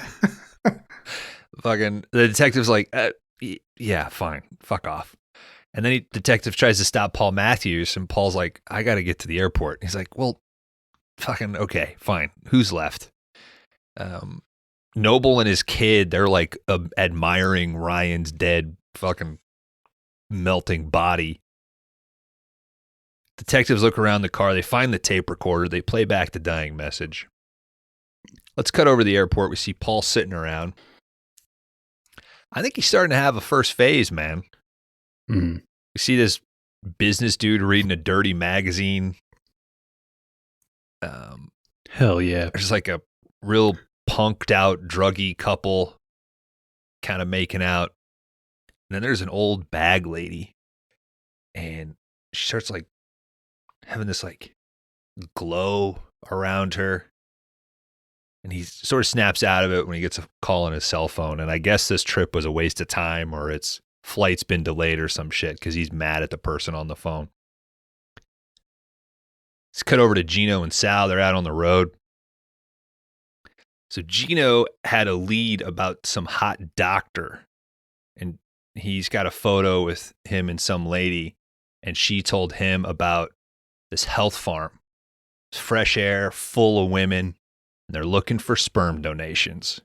Fucking the detective's like, yeah, fine, fuck off. And then detective tries to stop Paul Matthews, and Paul's like, I got to get to the airport. He's like, well, fucking okay, fine. Who's left? Noble and his kid, they're like admiring Ryan's dead fucking melting body. Detectives look around the car. They find the tape recorder. They play back the dying message. Let's cut over to the airport. We see Paul sitting around. I think he's starting to have a first phase, man. Mm. We see this business dude reading a dirty magazine. Hell yeah. There's like a real punked out, druggy couple kind of making out. then there's an old bag lady, and she starts like having this like glow around her. And he sort of snaps out of it when he gets a call on his cell phone. And I guess this trip was a waste of time, or its flight's been delayed or some shit, because he's mad at the person on the phone. Let's cut over to Gino and Sal. They're out on the road. So Gino had a lead about some hot doctor, and he's got a photo with him and some lady, and she told him about this health farm. It's fresh air, full of women. And they're looking for sperm donations.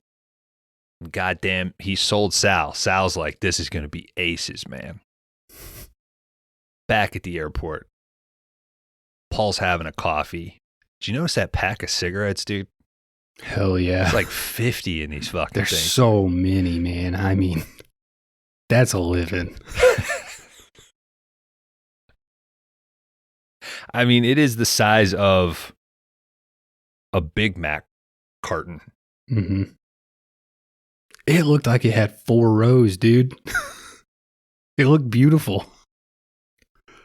Goddamn, he sold Sal. Sal's like, this is going to be aces, man. Back at the airport, Paul's having a coffee. Did you notice that pack of cigarettes, dude? Hell yeah. It's like 50 in these fucking There's things. so many, man. I mean, that's a living. I mean, it is the size of a Big Mac carton. Mm-hmm. It looked like it had 4 rows, dude. It looked beautiful.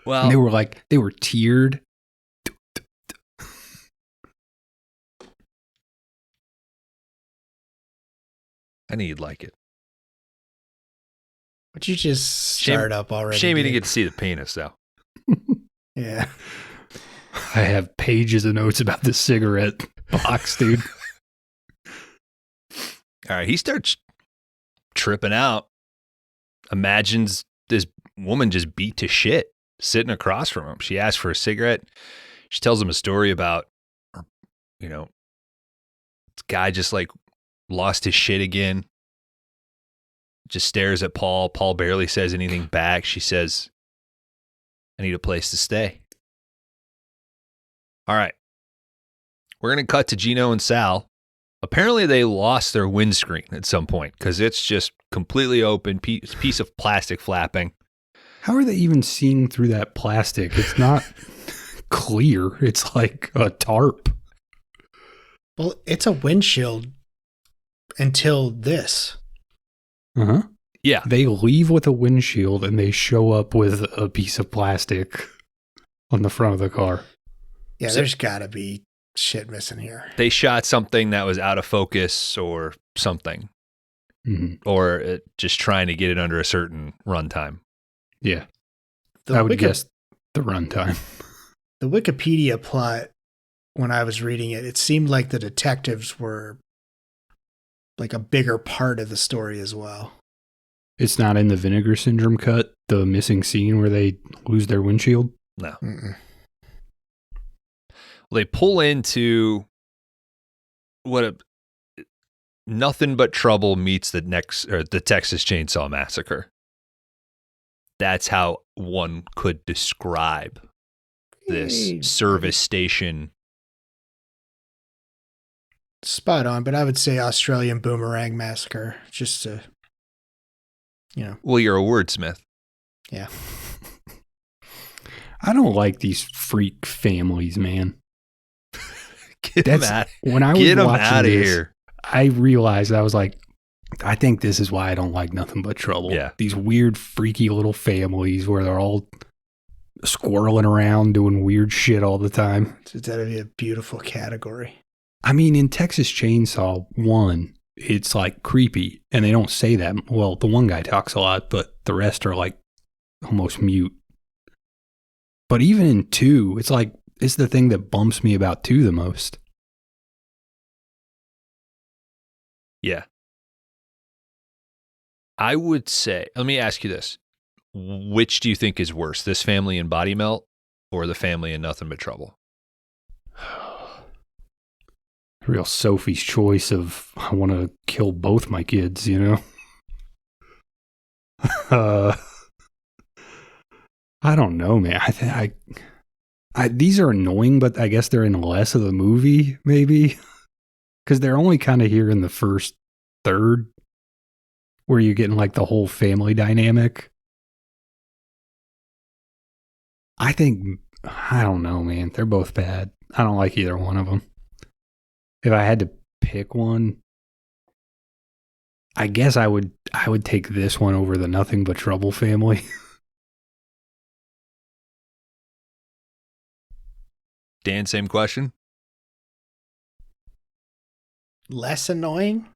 Well, And they were tiered. I knew you'd like it. But you just start up already. Shame you didn't dude. get to see the penis, though. Yeah. I have pages of notes about this cigarette box, dude. All right, he starts tripping out. Imagines this woman just beat to shit sitting across from him. She asks for a cigarette. She tells him a story about, this guy just like lost his shit again. Just stares at Paul. Paul barely says anything back. She says, I need a place to stay. All right. We're going to cut to Gino and Sal. Apparently they lost their windscreen at some point because it's just completely open, piece of plastic flapping. How are they even seeing through that plastic? It's not clear. It's like a tarp. Well, it's a windshield until this. Uh-huh. Yeah. They leave with a windshield and they show up with a piece of plastic on the front of the car. Yeah, So- there's got to be shit missing here. They shot something that was out of focus or something, Mm-hmm. or just trying to get it under a certain runtime. Yeah. The I would Wiki- guess the runtime. The Wikipedia plot, when I was reading it, it seemed like the detectives were like a bigger part of the story as well. It's not in the Vinegar Syndrome cut, the missing scene where they lose their windshield. No. Mm-mm. Well, they pull into nothing but trouble meets the Texas Chainsaw Massacre. That's how one could describe this Hey, service station. Spot on, but I would say Australian Boomerang Massacre, just to, Well, you're a wordsmith. yeah. I don't like these freak families, man. Get him That's out. when I was Get him watching out of this, here. I realized I was like, I think this is why I don't like Nothing But Trouble. Yeah. These weird, freaky little families where they're all squirreling around doing weird shit all the time. So that'd be a beautiful category. I mean, in Texas Chainsaw 1, it's like creepy, and they don't say that. Well, the one guy talks a lot, but the rest are like almost mute. But even in 2, it's like, it's the thing that bumps me about 2 the most. Yeah. I would say, let me ask you this. Which do you think is worse, this family in Body Melt or the family in Nothing But Trouble? Real Sophie's choice of, I want to kill both my kids, you know? I don't know, man. These are annoying, but I guess they're in less of the movie, maybe. Because they're only kind of here in the first third, where you're getting like the whole family dynamic. I don't know, man. They're both bad. I don't like either one of them. If I had to pick one, I guess I would I would take this one over the Nothing But Trouble family. Dan, same question. Less annoying?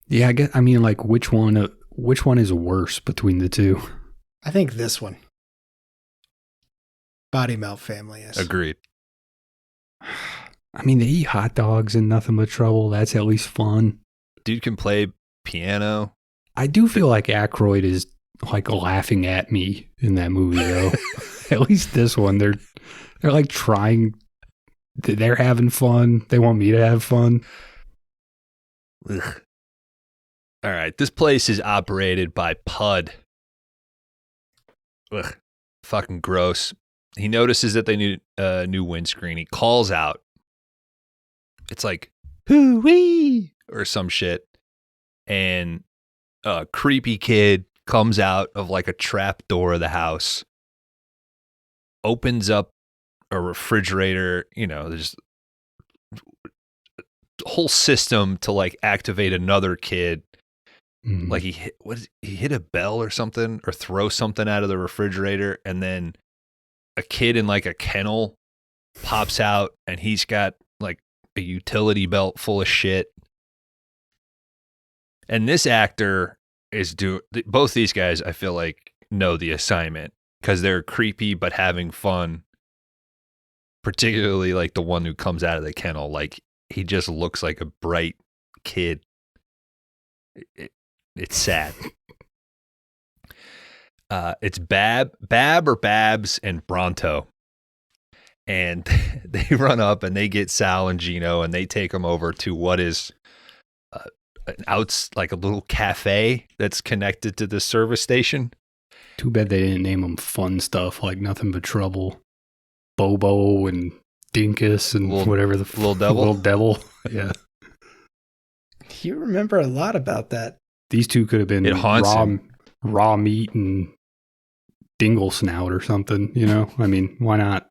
Yeah, I mean, like, which one is worse between the two? I think this one. Body Melt family is. Agreed. I mean, they eat hot dogs and Nothing But Trouble. That's at least fun. Dude can play piano. I do feel like Aykroyd is like laughing at me in that movie, though. At least this one, they're like trying. They're having fun. They want me to have fun. Ugh. All right, this place is operated by Pud. Ugh, fucking gross. He notices that they need a new windscreen. He calls out. It's like, hoo-wee, or some shit. And a creepy kid comes out of like a trap door of the house, opens up a refrigerator, there's a whole system to like activate another kid. Mm. Like he hit a bell or something, or throw something out of the refrigerator, and then a kid in like a kennel pops out, and he's got like a utility belt full of shit. And this actor is both these guys, I feel like, know the assignment because they're creepy but having fun. Particularly like the one who comes out of the kennel, like he just looks like a bright kid. It's sad. It's Bab or Babs and Bronto. And they run up and they get Sal and Gino and they take them over to what is like a little cafe that's connected to the service station. Too bad they didn't name them fun stuff like Nothing But Trouble, Bobo and Dinkus and whatever the Little Devil. Little Devil. Yeah. You remember a lot about that. These two could have been It haunts raw meat and dingle snout or something, I mean, why not?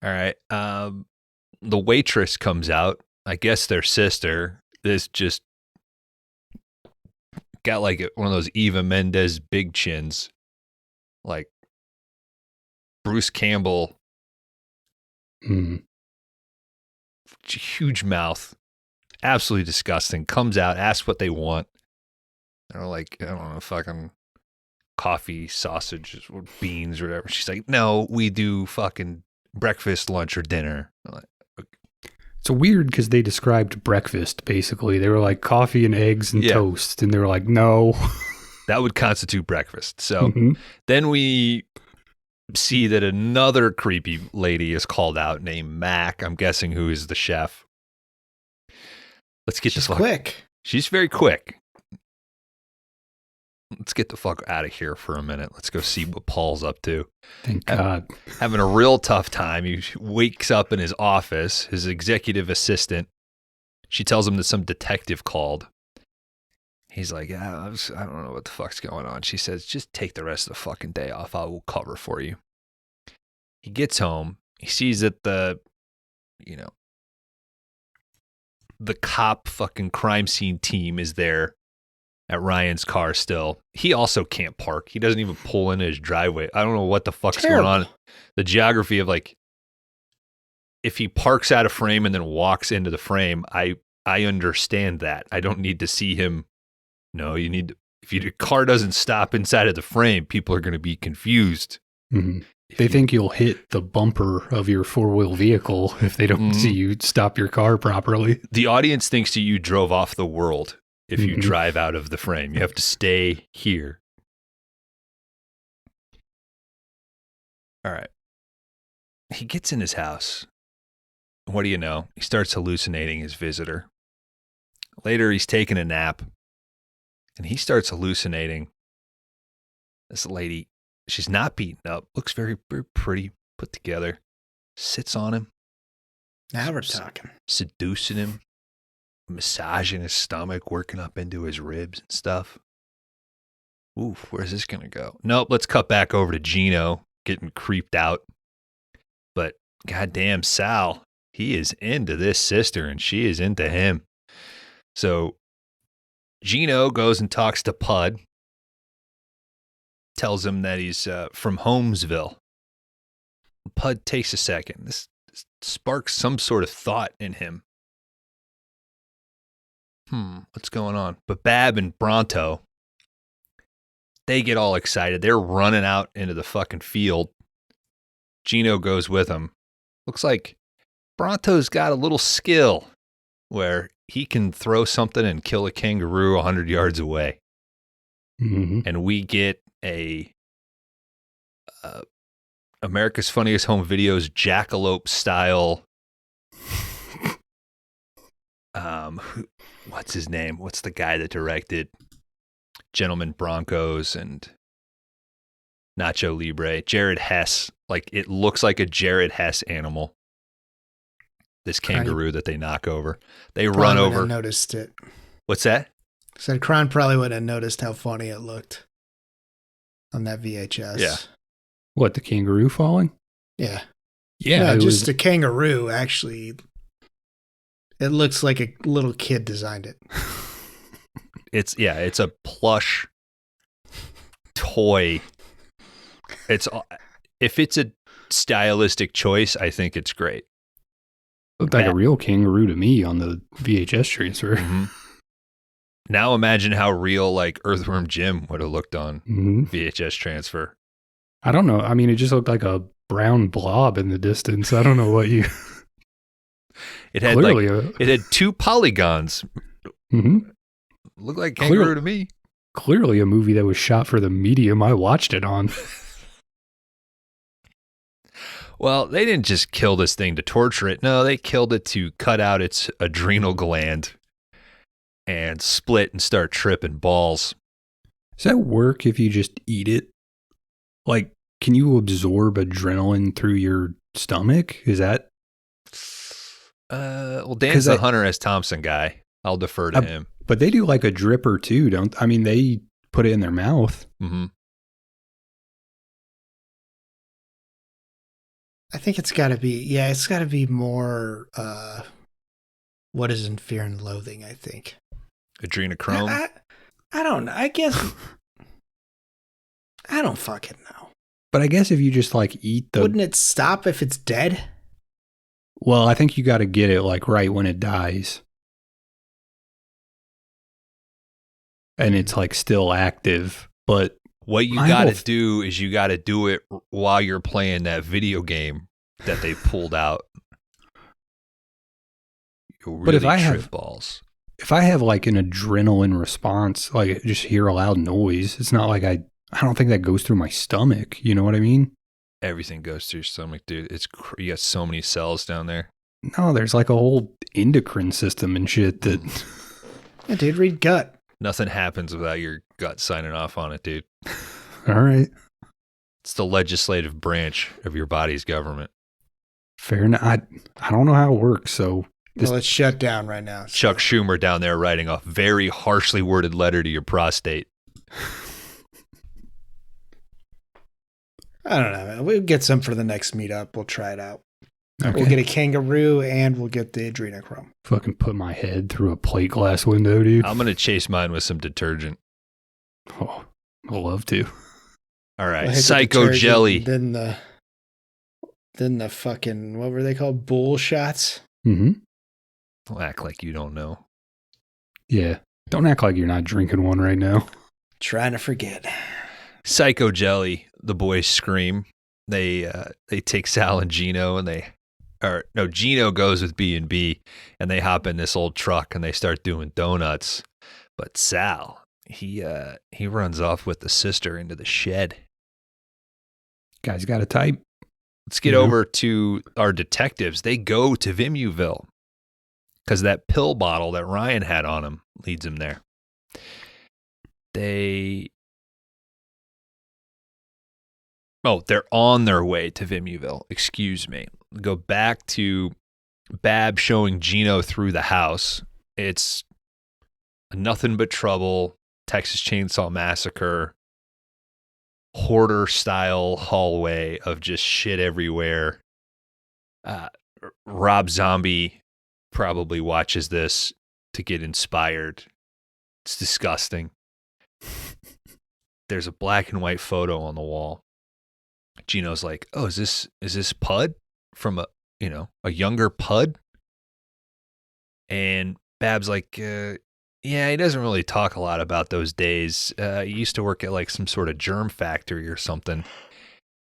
All right. The waitress comes out. I guess their sister. This just got like one of those Eva Mendes big chins. Like Bruce Campbell. Huge mouth. Absolutely disgusting. Comes out, asks what they want. They're like, I don't know, fucking coffee, sausage, or beans, or whatever. She's like, no, we do fucking breakfast, lunch, or dinner. I'm like, okay. It's weird because they described breakfast, basically. They were like coffee and eggs and toast. And they were like, no. That would constitute breakfast. So then we see that another creepy lady is called out named Mac. I'm guessing who is the chef. Let's get She's quick. She's very quick. Let's get the fuck out of here for a minute. Let's go see what Paul's up to. Thank God. Having a real tough time. He wakes up in his office, his executive assistant. She tells him that some detective called. He's like, I don't know what the fuck's going on. She says, just take the rest of the fucking day off. I will cover for you. He gets home. He sees that the cop fucking crime scene team is there at Ryan's car still. He also can't park. He doesn't even pull into his driveway. I don't know what the fuck's going on. The geography of like, if he parks out of frame and then walks into the frame, I understand that. I don't need to see him. No, you need to, if your car doesn't stop inside of the frame, people are going to be confused. Mm-hmm. They think you'll hit the bumper of your four-wheel vehicle if they don't see you stop your car properly. The audience thinks that you drove off the world if you drive out of the frame. You have to stay here. All right. He gets in his house. What do you know? He starts hallucinating his visitor. Later, he's taking a nap. And he starts hallucinating this lady. She's not beaten up. Looks very, very pretty, put together. Sits on him. Now we're talking. Seducing him. Massaging his stomach, working up into his ribs and stuff. Oof, where's this going to go? Nope, let's cut back over to Gino getting creeped out. But goddamn Sal, he is into this sister and she is into him. So Gino goes and talks to Pud, tells him that he's from Holmesville. Pud takes a second. This sparks some sort of thought in him. What's going on? But Bab and Bronto, they get all excited. They're running out into the fucking field. Gino goes with them. Looks like Bronto's got a little skill where he can throw something and kill a kangaroo 100 yards away. Mm-hmm. And we get a America's Funniest Home Videos jackalope style. What's his name? What's the guy that directed Gentleman Broncos and Nacho Libre? Jared Hess. Like, it looks like a Jared Hess animal. This kangaroo that they knock over. They run over. I noticed it. What's that? Said Kron probably would have noticed how funny it looked on that VHS. Yeah. What, the kangaroo falling? Yeah. Yeah, No, just a kangaroo, actually. It looks like a little kid designed it. It's a plush toy. If it's a stylistic choice, I think it's great. Looked like a real kangaroo to me on the VHS transfer. Mm-hmm. Now imagine how real like Earthworm Jim would have looked on VHS transfer. I don't know. I mean, it just looked like a brown blob in the distance. I don't know what you. It had it had 2 polygons. Mm-hmm. Looked like kangaroo to me. Clearly a movie that was shot for the medium I watched it on. Well, they didn't just kill this thing to torture it. No, they killed it to cut out its adrenal gland and split and start tripping balls. Does that work if you just eat it? Like, can you absorb adrenaline through your stomach? Is that? Well, Dan's the Hunter S. Thompson guy. I'll defer to him. But they do like a dripper too, don't? I mean, they put it in their mouth. Mm-hmm. I think it's got to be, it's got to be more, what is in Fear and Loathing, I think. Adrenochrome? I don't know. I guess, I don't fucking know. But I guess if you just like eat the... Wouldn't it stop if it's dead? Well, I think you got to get it like right when it dies. And it's like still active, but... What you got to do is you got to do it while you're playing that video game that they pulled out. You'll really but if I have like an adrenaline response, like just hear a loud noise, it's not like I don't think that goes through my stomach. You know what I mean? Everything goes through your stomach, dude. You got so many cells down there. No, there's like a whole endocrine system and shit that... Yeah, dude, read gut. Nothing happens without your gut signing off on it, dude. All right. It's the legislative branch of your body's government. Fair enough. I don't know how it works, so... Well, it's shut down right now. So. Chuck Schumer down there writing a very harshly worded letter to your prostate. I don't know, man. We'll get some for the next meetup. We'll try it out. Okay. We'll get a kangaroo and we'll get the adrenochrome. Fucking put my head through a plate glass window, dude. I'm going to chase mine with some detergent. Oh, I'd love to. All right. Psycho Jelly. Then the fucking, what were they called? Bull shots? Mm-hmm. Don't act like you don't know. Yeah. Don't act like you're not drinking one right now. Trying to forget. Psycho Jelly. The boys scream. They take Sal and Gino and Gino goes with B&B and they hop in this old truck and they start doing donuts. But Sal, he runs off with the sister into the shed. Guy's got a type. Let's get over to our detectives. They go to Vimuville because that pill bottle that Ryan had on him leads him there. They're on their way to Vimuville. Excuse me. Go back to Bab showing Gino through the house. It's a nothing but trouble, Texas Chainsaw Massacre, hoarder-style hallway of just shit everywhere. Rob Zombie probably watches this to get inspired It's disgusting. There's a black and white photo on the wall. Gino's like, "Oh, is this Pud from a younger Pud?" And Bab's like, "Yeah, he doesn't really talk a lot about those days. He used to work at like some sort of germ factory or something."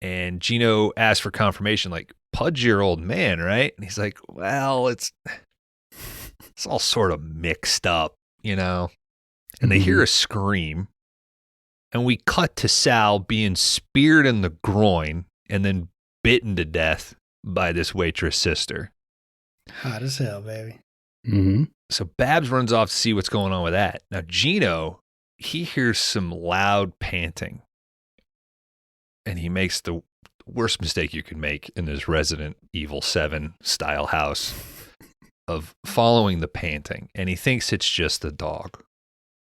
And Gino asks for confirmation, like, "Pud's your old man, right?" And he's like, "Well, it's all sort of mixed up, And they hear a scream, and we cut to Sal being speared in the groin and then bitten to death by this waitress sister. Hot as hell, baby. Mm-hmm. So Babs runs off to see what's going on with that. Now, Gino, he hears some loud panting, and he makes the worst mistake you can make in this Resident Evil 7 style house of following the panting, and he thinks it's just the dog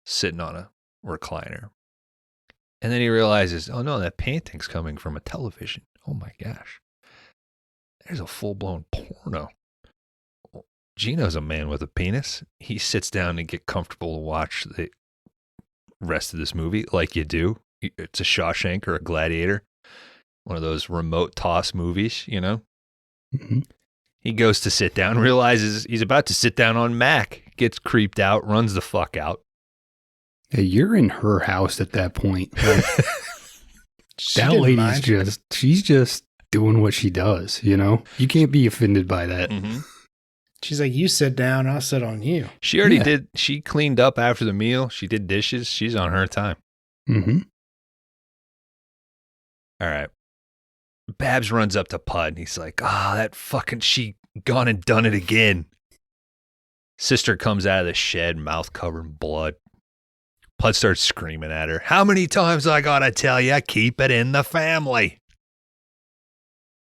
sitting on a recliner. And then he realizes, oh no, that panting's coming from a television. Oh my gosh. There's a full-blown porno. Gino's a man with a penis. He sits down and get comfortable to watch the rest of this movie like you do. It's a Shawshank or a Gladiator. One of those remote toss movies, Mm-hmm. He goes to sit down, realizes he's about to sit down on Mac, gets creeped out, runs the fuck out. Hey, you're in her house at that point. Like, She that didn't lady's mind. she's just doing what she does, You can't be offended by that. Mm-hmm. She's like, you sit down, I'll sit on you. She already Yeah. did. She cleaned up after the meal. She did dishes. She's on her time. Mm-hmm. All right. Babs runs up to Pud and he's like, that fucking, she gone and done it again. Sister comes out of the shed, mouth covered in blood. Pud starts screaming at her. How many times I gotta tell you, keep it in the family?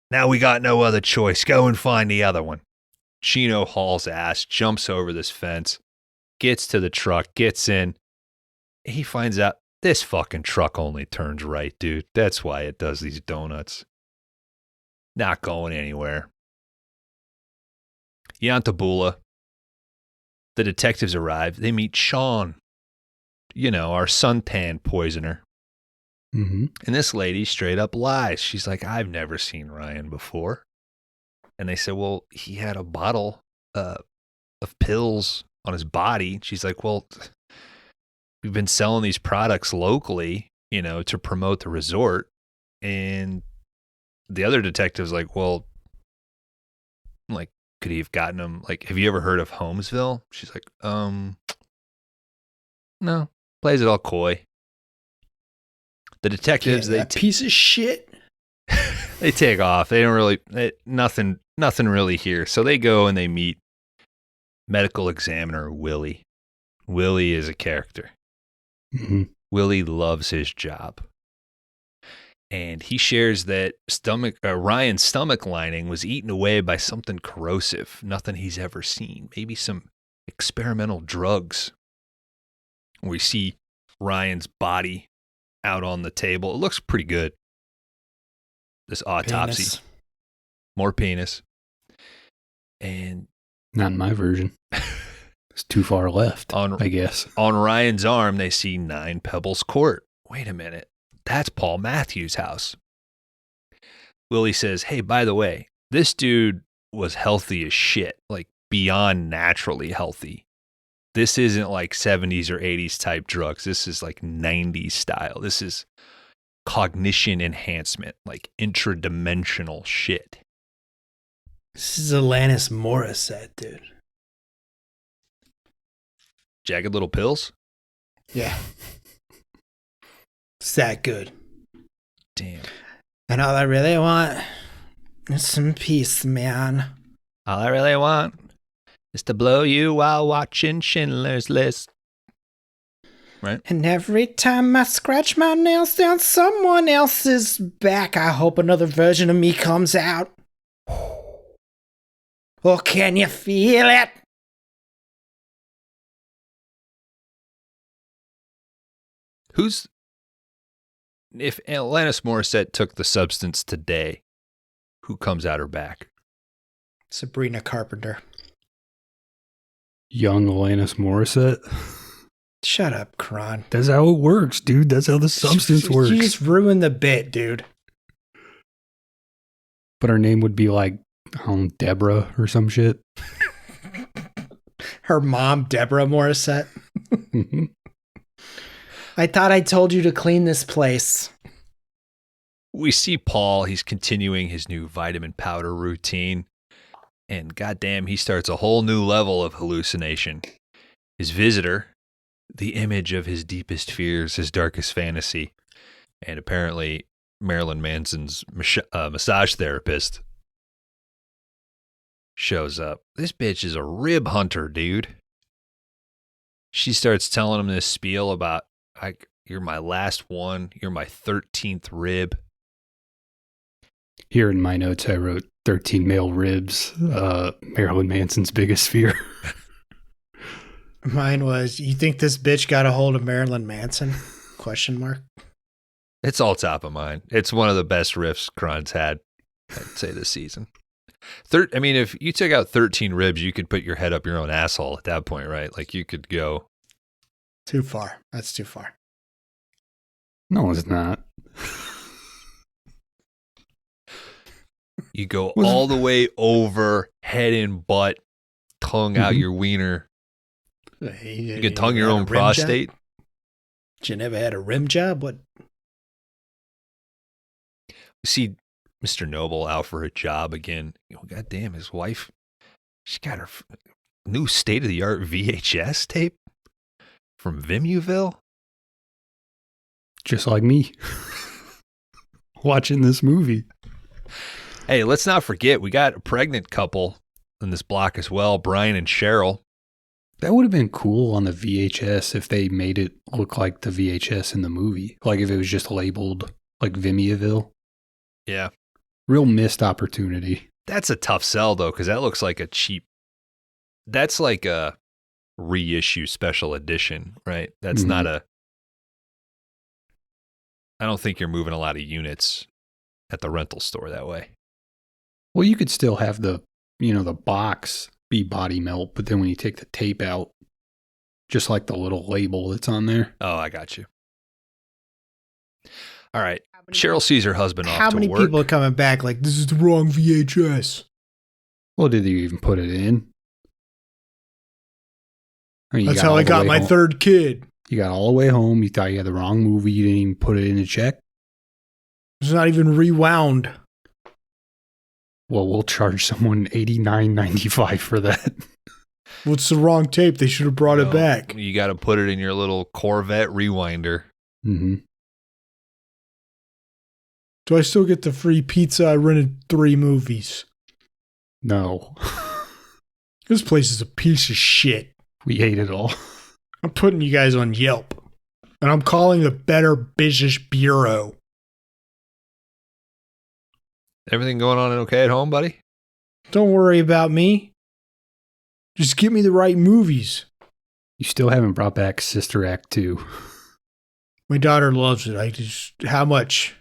Now we got no other choice. Go and find the other one. Gino hauls ass, jumps over this fence, gets to the truck, gets in. He finds out this fucking truck only turns right, dude. That's why it does these donuts. Not going anywhere. Yantabula. The detectives arrive. They meet Sean. Our suntan poisoner. Mm-hmm. And this lady straight up lies. She's like, I've never seen Ryan before. And they said, well, he had a bottle of pills on his body. She's like, well, we've been selling these products locally, to promote the resort. And the other detective's like, well, like, could he have gotten them? Like, have you ever heard of Holmesville? She's like, no. Plays it all coy. The detectives, That piece of shit. they take off. They don't really, nothing really here. So they go and they meet medical examiner Willie. Willie is a character. Mm-hmm. Willie loves his job. And he shares that Ryan's stomach lining was eaten away by something corrosive, nothing he's ever seen. Maybe some experimental drugs. We see Ryan's body out on the table. It looks pretty good. This autopsy. Penis. More penis. And Not in my version. It's too far left, I guess. On Ryan's arm, they see 9 Pebbles Court. Wait a minute. That's Paul Matthews' house. Willie says, hey, by the way, this dude was healthy as shit, like beyond naturally healthy. This isn't like 70s or 80s type drugs. This is like 90s style. This is cognition enhancement, like intradimensional shit. This is Alanis Morissette, dude. Jagged Little Pills? Yeah. It's that good. Damn. And all I really want is some peace, man. All I really want is to blow you while watching Schindler's List. Right? And every time I scratch my nails down someone else's back, I hope another version of me comes out. Oh, can you feel it? If Alanis Morissette took the substance today, who comes out her back? Sabrina Carpenter. Young Alanis Morissette. Shut up, Kron. That's how it works, dude. That's how the substance works. You just ruined the bit, dude. But her name would be like, Deborah or some shit. Her mom, Deborah Morissette. I thought I told you to clean this place. We see Paul. He's continuing his new vitamin powder routine. And goddamn, he starts a whole new level of hallucination. His visitor, the image of his deepest fears, his darkest fantasy, and apparently Marilyn Manson's massage therapist, shows up. This bitch is a rib hunter, dude. She starts telling him this spiel about, you're my last one. You're my 13th rib. Here in my notes, I wrote 13 male ribs, Marilyn Manson's biggest fear. Mine was, you think this bitch got a hold of Marilyn Manson? Question mark. It's all top of mind. It's one of the best riffs Kron's had, I'd say, this season. If you took out 13 ribs, you could put your head up your own asshole at that point, right? Like, you could go. Too far. That's too far. No, it's not. You go all the way over, head and butt, tongue out your wiener. You could tongue your own prostate. You never had a rim job? What? You see Mr. Noble out for a job again. God damn, his wife, she got her new state-of-the-art VHS tape from Vimuville. Just like me. Watching this movie. Hey, let's not forget, we got a pregnant couple in this block as well, Brian and Cheryl. That would have been cool on the VHS if they made it look like the VHS in the movie. Like if it was just labeled like Vimuville. Yeah. Real missed opportunity. That's a tough sell, though, because that looks like that's like a reissue special edition, right? That's not I don't think you're moving a lot of units at the rental store that way. Well, you could still have the box be body melt, but then when you take the tape out, just like the little label that's on there. Oh, I got you. All right. Cheryl sees her husband off to work. How many people are coming back like, this is the wrong VHS? Well, did you even put it in? That's how I got my third kid. You got all the way home. You thought you had the wrong movie. You didn't even put it in a check. It's not even rewound. Well, we'll charge someone $89.95 for that. Well, it's the wrong tape. They should have brought it back. You got to put it in your little Corvette rewinder. Mm-hmm. Do I still get the free pizza? I rented 3 movies. No. This place is a piece of shit. We ate it all. I'm putting you guys on Yelp. And I'm calling the Better Business Bureau. Everything going on okay at home, buddy? Don't worry about me. Just give me the right movies. You still haven't brought back Sister Act 2. My daughter loves it. How much?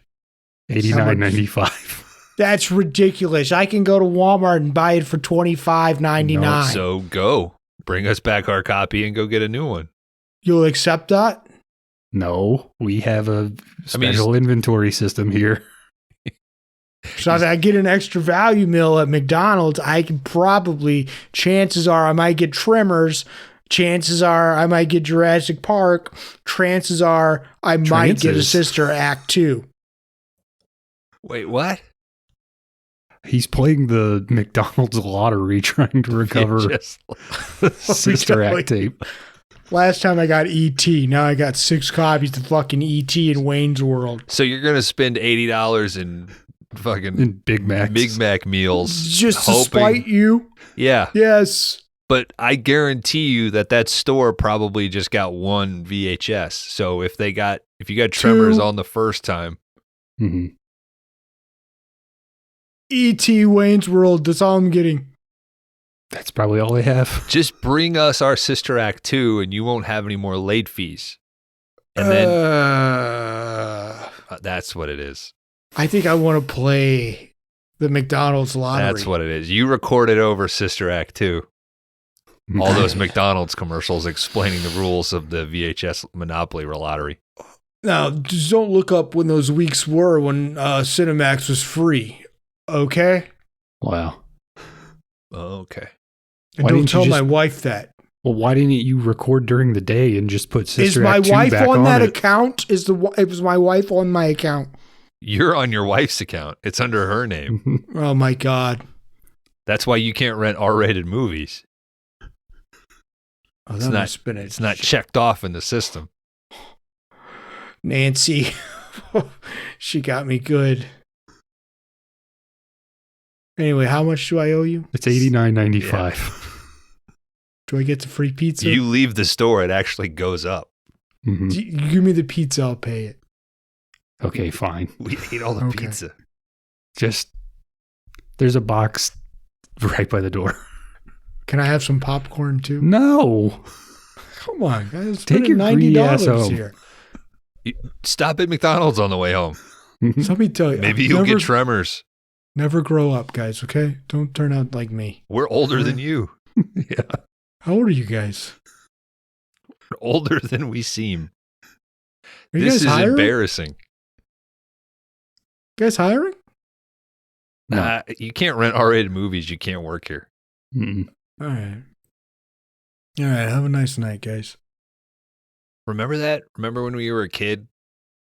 $89.95. That's ridiculous. I can go to Walmart and buy it for $25.99. No, so go. Bring us back our copy and go get a new one. You'll accept that? No, we have a special inventory system here. So if I get an extra value meal at McDonald's, I can chances are I might get Tremors. Chances are I might get Jurassic Park. Chances are I might get a Sister Act 2. Wait, what? He's playing the McDonald's lottery trying to recover Sister Act tape. Last time I got E.T. Now I got 6 copies of fucking E.T. in Wayne's World. So you're going to spend $80 in fucking Big Mac meals. Just to spite you? Yeah. Yes. But I guarantee you that store probably just got 1 VHS. So if you got Tremors on the first time. Mm-hmm. E.T. Wayne's World, that's all I'm getting. That's probably all they have. Just bring us our Sister Act 2 and you won't have any more late fees. And then that's what it is. I think I want to play the McDonald's lottery. That's what it is. You record it over Sister Act 2. All those McDonald's commercials explaining the rules of the VHS Monopoly lottery. Now, just don't look up when those weeks were when Cinemax was free, okay? Wow. Okay. And Why don't didn't you tell just- my wife that. Well, why didn't you record during the day and just put Is Sister my Act 2 wife back on that it? account? It was my wife on my account. You're on your wife's account. It's under her name. Oh my God. That's why you can't rent R-rated movies. Oh, It's that not- must have been It's not checked off in the system. Nancy. She got me good. Anyway, how much do I owe you? It's $89.95. Do I get the free pizza? You leave the store, it actually goes up. Mhm. You give me the pizza, I'll pay it. Okay, fine. We ate all the Okay. pizza. Just there's a box right by the door. Can I have some popcorn too? No. Come on, guys. Take your greedy ass home. here. Stop at McDonald's on the way home. So let me tell you. Maybe you'll get tremors. Never grow up, guys, okay? Don't turn out like me. We're older than you. Yeah. How old are you guys? We're older than we seem. Are you This guys is hiring? embarrassing. You guys hiring? No. You can't rent R-rated movies. You can't work here. Mm-mm. All right. All right. Have a nice night, guys. Remember that? Remember when we were a kid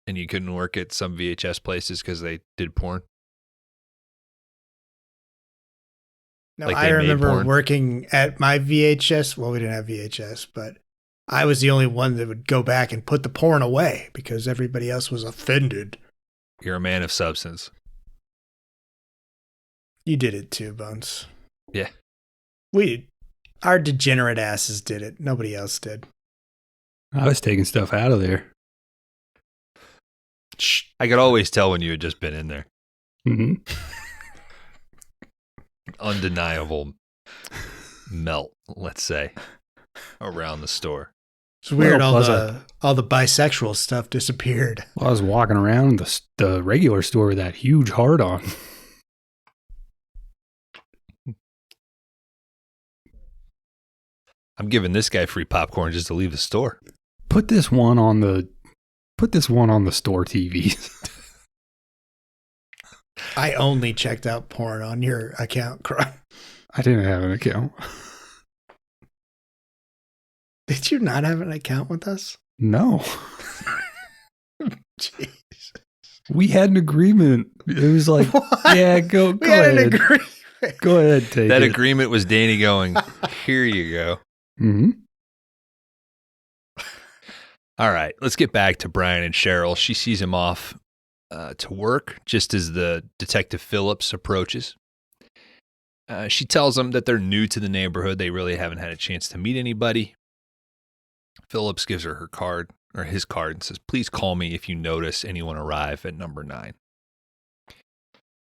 and you couldn't work at some VHS places because they did porn? No, Like I they made remember porn? working at my VHS. Well, we didn't have VHS, but I was the only one that would go back and put the porn away because everybody else was offended. You're a man of substance. You did it too, Bones. Yeah. Our degenerate asses did it. Nobody else did. I was taking stuff out of there. Shh. I could always tell when you had just been in there. Mm-hmm. Undeniable melt, let's say, around the store. It's weird. Well, All the bisexual stuff disappeared. Well, I was walking around the regular store with that huge heart on. I'm giving this guy free popcorn just to leave the store. Put this one on the store TVs. I only checked out porn on your account, Crow. I didn't have an account. Did you not have an account with us? No. Jeez. We had an agreement. It was like, What? yeah, go We had ahead. an agreement. Go ahead, take That it. agreement was Danny going, here you go. Mm-hmm. All right, let's get back to Brian and Cheryl. She sees him off to work just as the Detective Phillips approaches. She tells him that they're new to the neighborhood. They really haven't had a chance to meet anybody. Phillips gives her his card and says, please call me if you notice anyone arrive at number 9.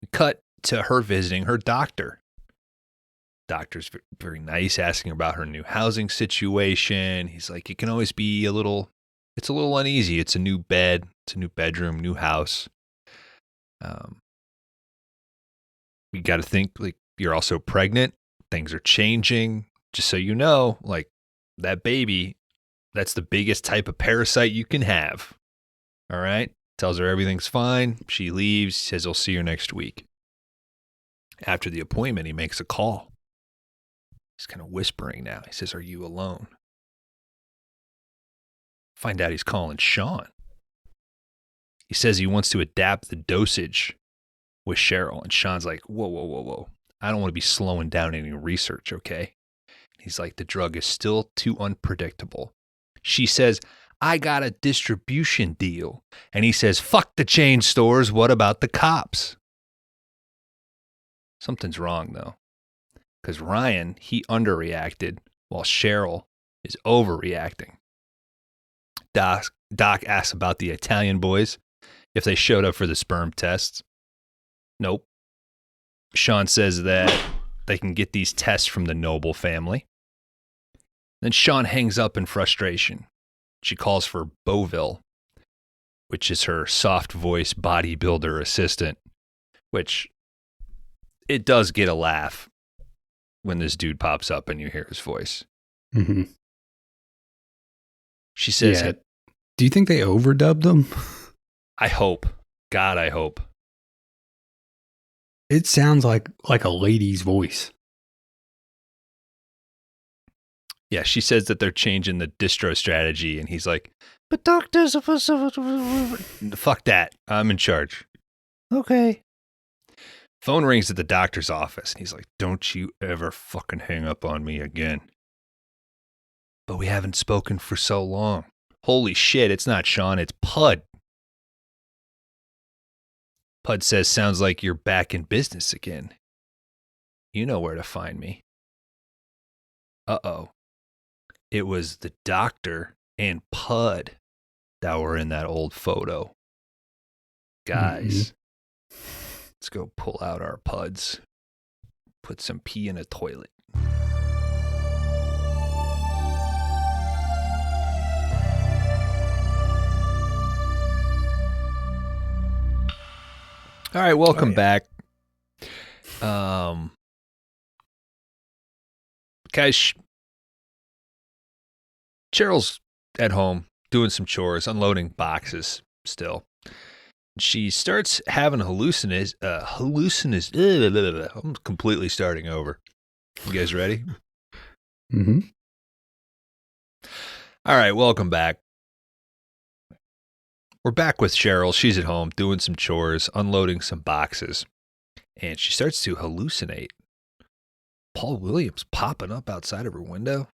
We cut to her visiting her doctor. Doctor's very nice, asking about her new housing situation. He's like, it can always be it's a little uneasy. It's a new bed, it's a new bedroom, new house. You got to think, like, you're also pregnant. Things are changing. Just so you know, like, that baby, that's the biggest type of parasite you can have. All right? Tells her everything's fine. She leaves, says he'll see her next week. After the appointment, he makes a call. He's kind of whispering now. He says, are you alone? Find out he's calling Sean. He says he wants to adapt the dosage with Cheryl. And Sean's like, whoa. I don't want to be slowing down any research, okay? He's like, the drug is still too unpredictable. She says, I got a distribution deal. And he says, fuck the chain stores. What about the cops? Something's wrong, though. Because Ryan, he underreacted while Cheryl is overreacting. Doc asks about the Italian boys, if they showed up for the sperm tests. Nope. Sean says that they can get these tests from the Noble family. Then Sean hangs up in frustration. She calls for Beauville, which is her soft voice bodybuilder assistant, which it does get a laugh when this dude pops up and you hear his voice. Mm-hmm. She says, Yeah. Do you think they overdubbed them? I hope. God, I hope. It sounds like a lady's voice. Yeah, she says that they're changing the distro strategy, and he's like, but doctors are supposed to... Fuck that. I'm in charge. Okay. Phone rings at the doctor's office, and he's like, don't you ever fucking hang up on me again. But we haven't spoken for so long. Holy shit, it's not Sean, it's Pud. Pud says, sounds like you're back in business again. You know where to find me. Uh-oh. It was the doctor and Pud that were in that old photo. Guys, let's go pull out our Puds. Put some pee in a toilet. All right, welcome back. Guys, Cheryl's at home doing some chores, unloading boxes still. She starts having hallucinations. I'm completely starting over. You guys ready? Mm-hmm. All right, welcome back. We're back with Cheryl. She's at home doing some chores, unloading some boxes, and she starts to hallucinate. Paul Williams popping up outside of her window.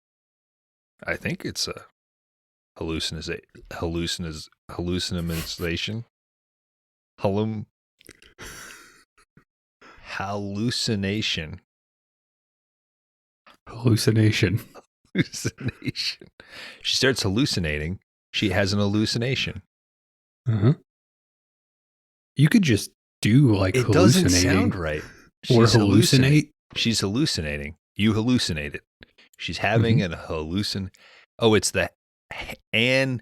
I think it's a hallucination. Hallucination. She starts hallucinating. She has an hallucination. Uh-huh. You could just do like It hallucinating. doesn't sound right. Or hallucinate. She's hallucinating. You hallucinate it. She's having an hallucin. Oh, it's the an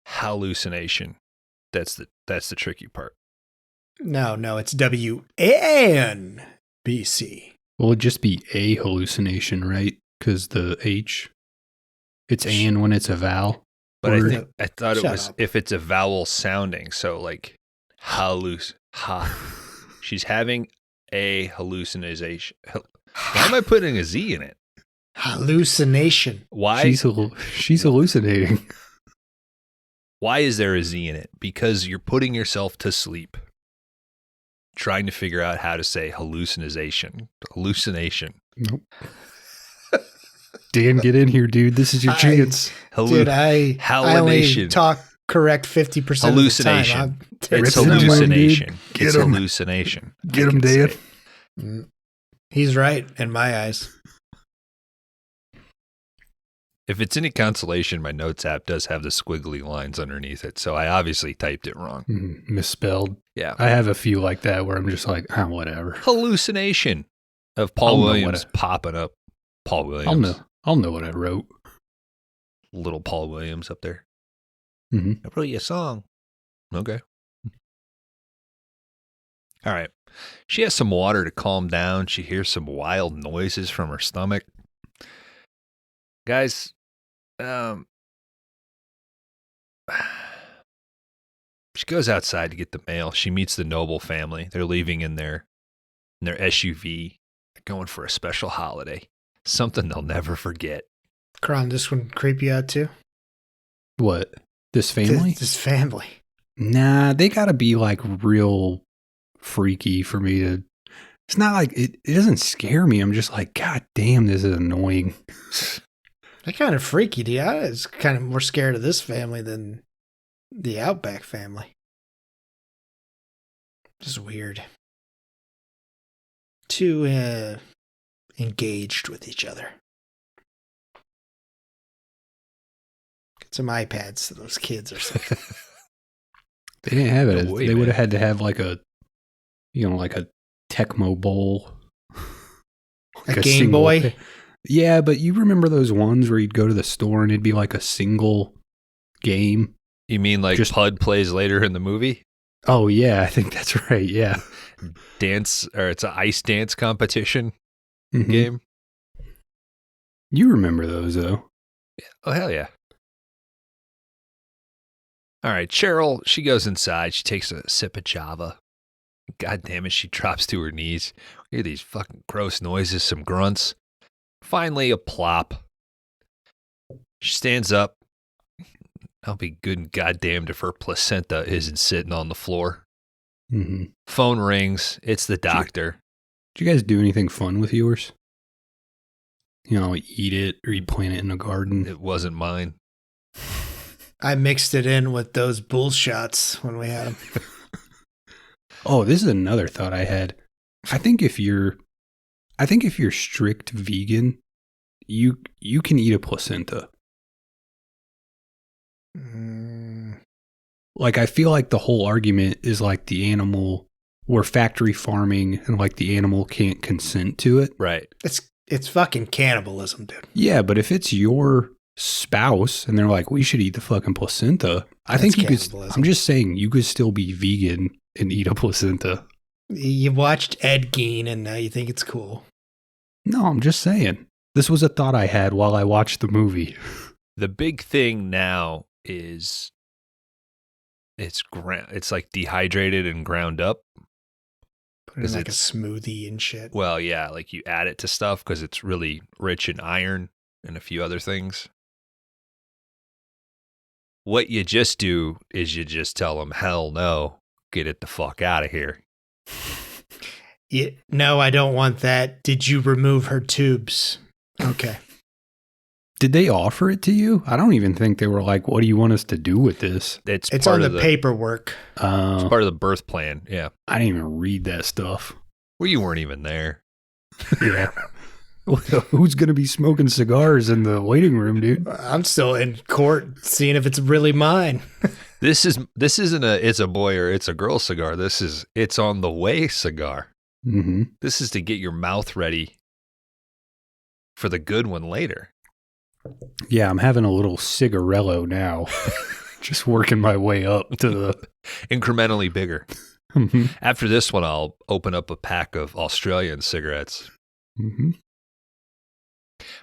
hallucination. That's the tricky part. No, it's WANBC. Well, it'd just be a hallucination, right? Because the H, it's an when it's a vowel. But word. I thought it Shut was up. if it's a vowel sounding. So like She's having a hallucination. Why am I putting a Z in it? Hallucination. Why? She's hallucinating. Why is there a Z in it? Because you're putting yourself to sleep. Trying to figure out how to say hallucination. Nope. Dan, get in here, dude. This is your chance. Dude, I only talk correct 50% hallucination. of the time. It's hallucination. Get It's him. hallucination. Get him, Dan. He's right in my eyes. If it's any consolation, my notes app does have the squiggly lines underneath it, so I obviously typed it wrong. Misspelled. Yeah. I have a few like that where I'm just like, whatever. Hallucination of Paul Williams popping up. Paul Williams. I'll know what I wrote. Little Paul Williams up there. Mm-hmm. I wrote you a song. Okay. All right. She has some water to calm down. She hears some wild noises from her stomach. Guys, she goes outside to get the mail. She meets the Noble family. They're leaving in their SUV. They're going for a special holiday. Something they'll never forget. Kron, this one creep you out too? What? This family? This family. Nah, they gotta be like real freaky for me to. It's not like it doesn't scare me. I'm just like, God damn, this is annoying. They're kind of freaky, dude. I was kind of more scared of this family than the Outback family. Just weird. Too engaged with each other. Get some iPads to those kids or something. They didn't have it. No way, They would have man. had to have like a Tecmo Bowl. Like A Game single Boy? Yeah, but you remember those ones where you'd go to the store and it'd be like a single game? You mean like Pud plays later in the movie? Oh, yeah, I think that's right. Yeah. Dance, or it's an ice dance competition Mhm. game? You remember those, though. Oh, hell yeah. All right, Cheryl, she goes inside. She takes a sip of Java. God damn it, she drops to her knees. We hear these fucking gross noises, some grunts. Finally, a plop. She stands up. I'll be good and goddamned if her placenta isn't sitting on the floor. Mm-hmm. Phone rings. It's the doctor. Did you guys do anything fun with yours? You know, eat it or you plant it in a garden? It wasn't mine. I mixed it in with those bull shots when we had them. Oh, this is another thought I had. I think if you're strict vegan, you can eat a placenta. Like, I feel like the whole argument is like the animal, we're factory farming and like the animal can't consent to it. Right. It's fucking cannibalism, dude. Yeah, but if it's your spouse and they're like, we should eat the fucking placenta, I think you could. I'm just saying you could still be vegan and eat a placenta. You watched Ed Gein and now you think it's cool. No, I'm just saying. This was a thought I had while I watched the movie. The big thing now is it's like dehydrated and ground up. Put it in like a smoothie and shit. Well, yeah, like you add it to stuff because it's really rich in iron and a few other things. What you just do is you just tell them, hell no, get it the fuck out of here. Yeah, no, I don't want that. Did you remove her tubes? Okay. Did they offer it to you? I don't even think they were like, what do you want us to do with this? It's part on the paperwork. It's part of the birth plan, yeah. I didn't even read that stuff. Well, you weren't even there. Yeah. Who's going to be smoking cigars in the waiting room, dude? I'm still in court seeing if it's really mine. This isn't a it's a boy or it's a girl cigar. This is it's on the way cigar. Mm-hmm. This is to get your mouth ready for the good one later. Yeah, I'm having a little cigarello now. Just working my way up to the incrementally bigger. Mm-hmm. After this one, I'll open up a pack of Australian cigarettes. Mm-hmm.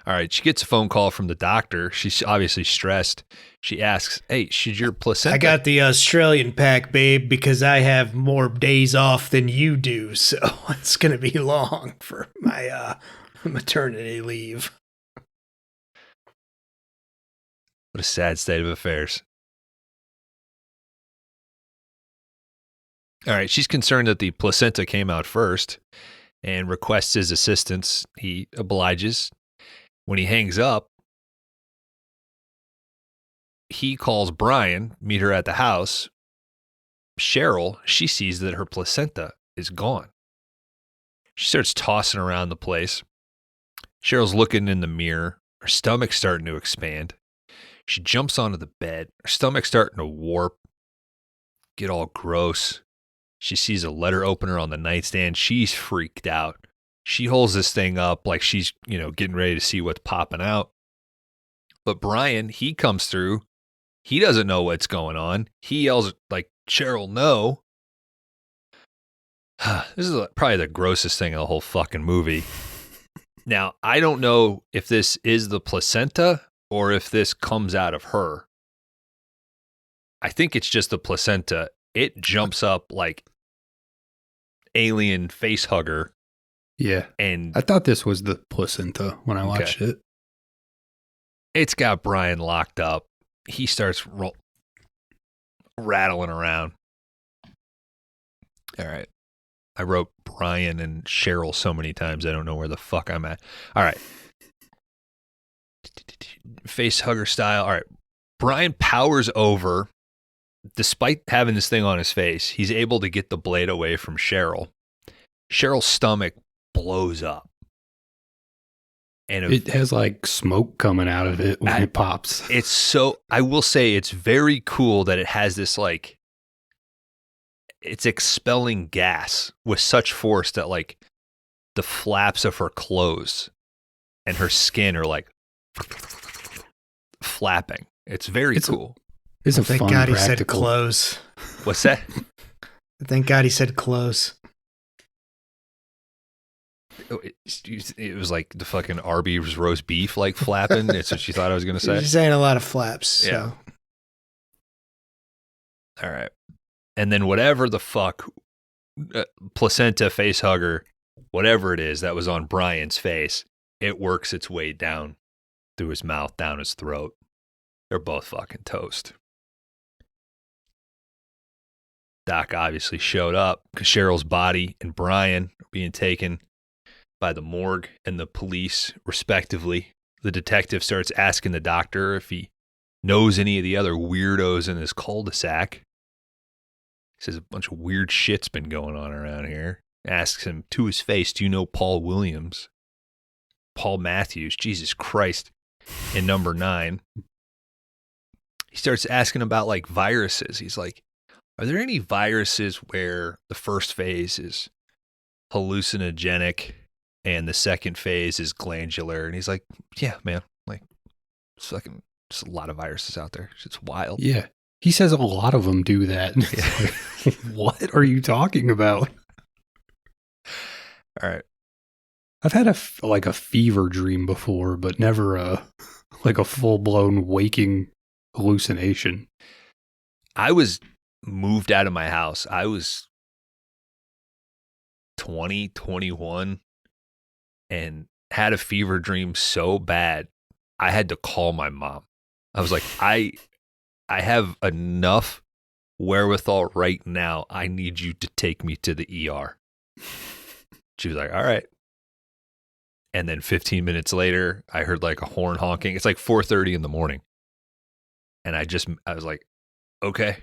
All right, she gets a phone call from the doctor. She's obviously stressed. She asks, hey, should your placenta... I got the Australian pack, babe, because I have more days off than you do, so it's going to be long for my maternity leave. What a sad state of affairs. All right, she's concerned that the placenta came out first and requests his assistance. He obliges. When he hangs up, he calls Brian, meet her at the house. Cheryl, she sees that her placenta is gone. She starts tossing around the place. Cheryl's looking in the mirror. Her stomach's starting to expand. She jumps onto the bed. Her stomach's starting to warp, get all gross. She sees a letter opener on the nightstand. She's freaked out. She holds this thing up like she's, getting ready to see what's popping out. But Brian, he comes through. He doesn't know what's going on. He yells like, Cheryl, no. This is probably the grossest thing in the whole fucking movie. Now, I don't know if this is the placenta or if this comes out of her. I think it's just the placenta. It jumps up like alien face hugger. Yeah. And I thought this was the placenta when I watched it. It's got Brian locked up. He starts rattling around. All right. I wrote Brian and Cheryl so many times I don't know where the fuck I'm at. All right. Face hugger style. All right. Brian powers over. Despite having this thing on his face, he's able to get the blade away from Cheryl. Cheryl's stomach blows up. And it has like smoke coming out of it when it pops. I will say it's very cool that it has this like, it's expelling gas with such force that like the flaps of her clothes and her skin are like flapping. It's very cool. It's a thank fun God practical. He said close. What's that? Thank God he said close. it was like the fucking Arby's roast beef like flapping. That's what she thought I was going to say. You're saying a lot of flaps. Yeah. So. All right. And then whatever the fuck, placenta, face hugger, whatever it is that was on Brian's face, it works its way down through his mouth, down his throat. They're both fucking toast. Doc obviously showed up because Cheryl's body and Brian are being taken by the morgue and the police, respectively. The detective starts asking the doctor if he knows any of the other weirdos in this cul-de-sac. He says a bunch of weird shit's been going on around here. Asks him to his face, do you know Paul Williams? Paul Matthews, Jesus Christ. In number 9. He starts asking about like viruses. He's like, are there any viruses where the first phase is hallucinogenic and the second phase is glandular? And he's like, yeah, man, like it's fucking, there's a lot of viruses out there. It's wild. Yeah. He says a lot of them do that. Like, what are you talking about? All right. I've had a fever dream before, but never a full-blown waking hallucination. I was moved out of my house. I was 20, 21 and had a fever dream so bad, I had to call my mom. I was like, I have enough wherewithal right now. I need you to take me to the ER. She was like, all right. And then 15 minutes later, I heard like a horn honking. It's like 4:30 in the morning. And I was like, okay.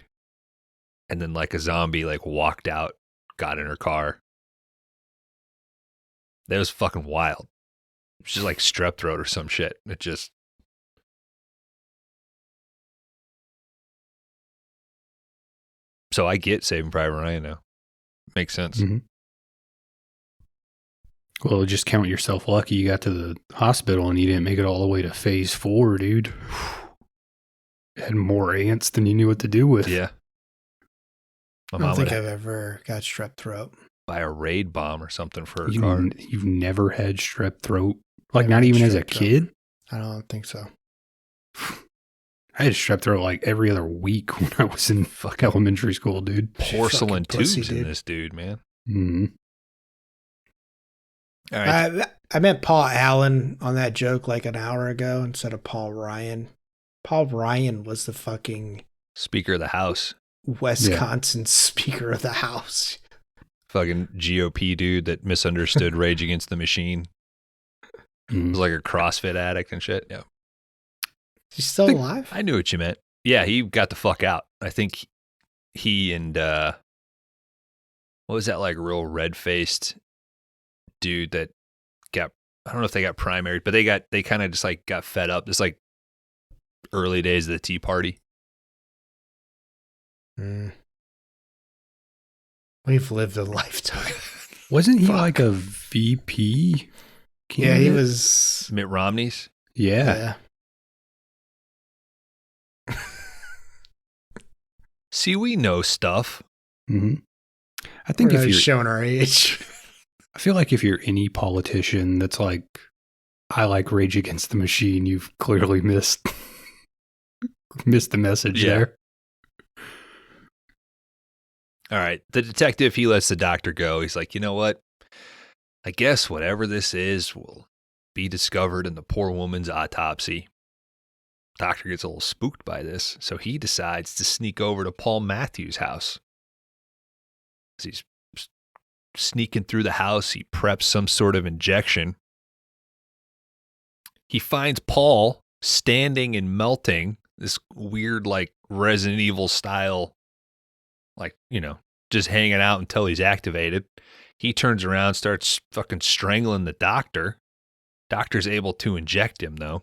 And then like a zombie, like walked out, got in her car. That was fucking wild. It was just like strep throat or some shit. It just. So I get Saving Private Ryan now. Makes sense. Mm-hmm. Well, just count yourself lucky you got to the hospital and you didn't make it all the way to phase 4, dude. Had more ants than you knew what to do with. Yeah. I don't think I've ever got strep throat. Buy a raid bomb or something for her car. You've never had strep throat? Like not even as a kid? I don't think so. I had strep throat like every other week when I was in elementary school, dude. Porcelain tubes pussy, in this dude, man. Mm-hmm. All right. I met Paul Allen on that joke like an hour ago instead of Paul Ryan. Paul Ryan was the fucking Speaker of the House. Wisconsin Speaker of the House. Fucking GOP dude that misunderstood Rage Against the Machine. Mm-hmm. Was like a CrossFit addict and shit. Yeah. He's still alive? I knew what you meant. Yeah, he got the fuck out. I think he and what was that like real red-faced dude that got, I don't know if they got primaried, but they kind of just like got fed up. Just like early days of the Tea Party. We've lived a lifetime. Wasn't he like a VP candidate? Yeah, he was. Mitt Romney's? Yeah. See, we know stuff. Mm-hmm. I think if you're showing our age. I feel like if you're any politician that's like, I like Rage Against the Machine, you've clearly missed the message there. All right. The detective, he lets the doctor go. He's like, you know what? I guess whatever this is will be discovered in the poor woman's autopsy. Doctor gets a little spooked by this, so he decides to sneak over to Paul Matthews' house. As he's sneaking through the house, he preps some sort of injection. He finds Paul standing and melting, this weird, like, Resident Evil style, like, you know, just hanging out until he's activated. He turns around, starts fucking strangling the doctor. Doctor's able to inject him, though.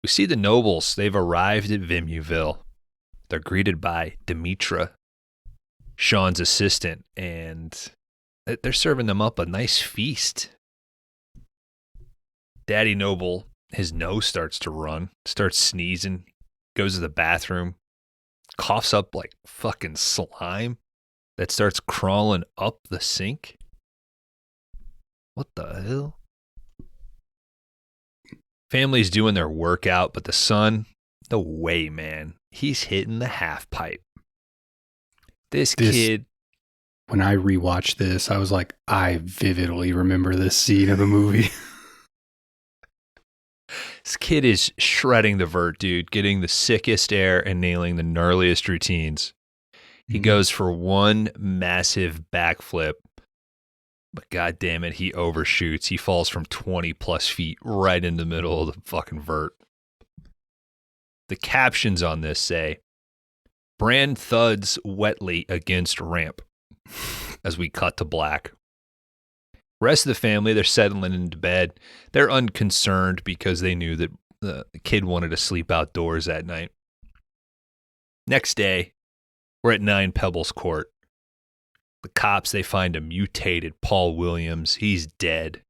We see the nobles. They've arrived at Vimuville. They're greeted by Demetra, Sean's assistant, and they're serving them up a nice feast. Daddy Noble, his nose starts to run, starts sneezing, goes to the bathroom, coughs up like fucking slime that starts crawling up the sink. What the hell? Family's doing their workout, but the son, no way, man. He's hitting the half pipe. This kid. When I rewatched this, I was like, I vividly remember this scene of the movie. This kid is shredding the vert, dude, getting the sickest air and nailing the gnarliest routines. He goes for one massive backflip, but god damn it, he overshoots. He falls from 20 plus feet right in the middle of the fucking vert. The captions on this say, Brand thuds wetly against ramp, as we cut to black. Rest of the family, they're settling into bed. They're unconcerned because they knew that the kid wanted to sleep outdoors that night. Next day, we're at 9 Pebbles Court. The cops, they find a mutated Paul Williams. He's dead.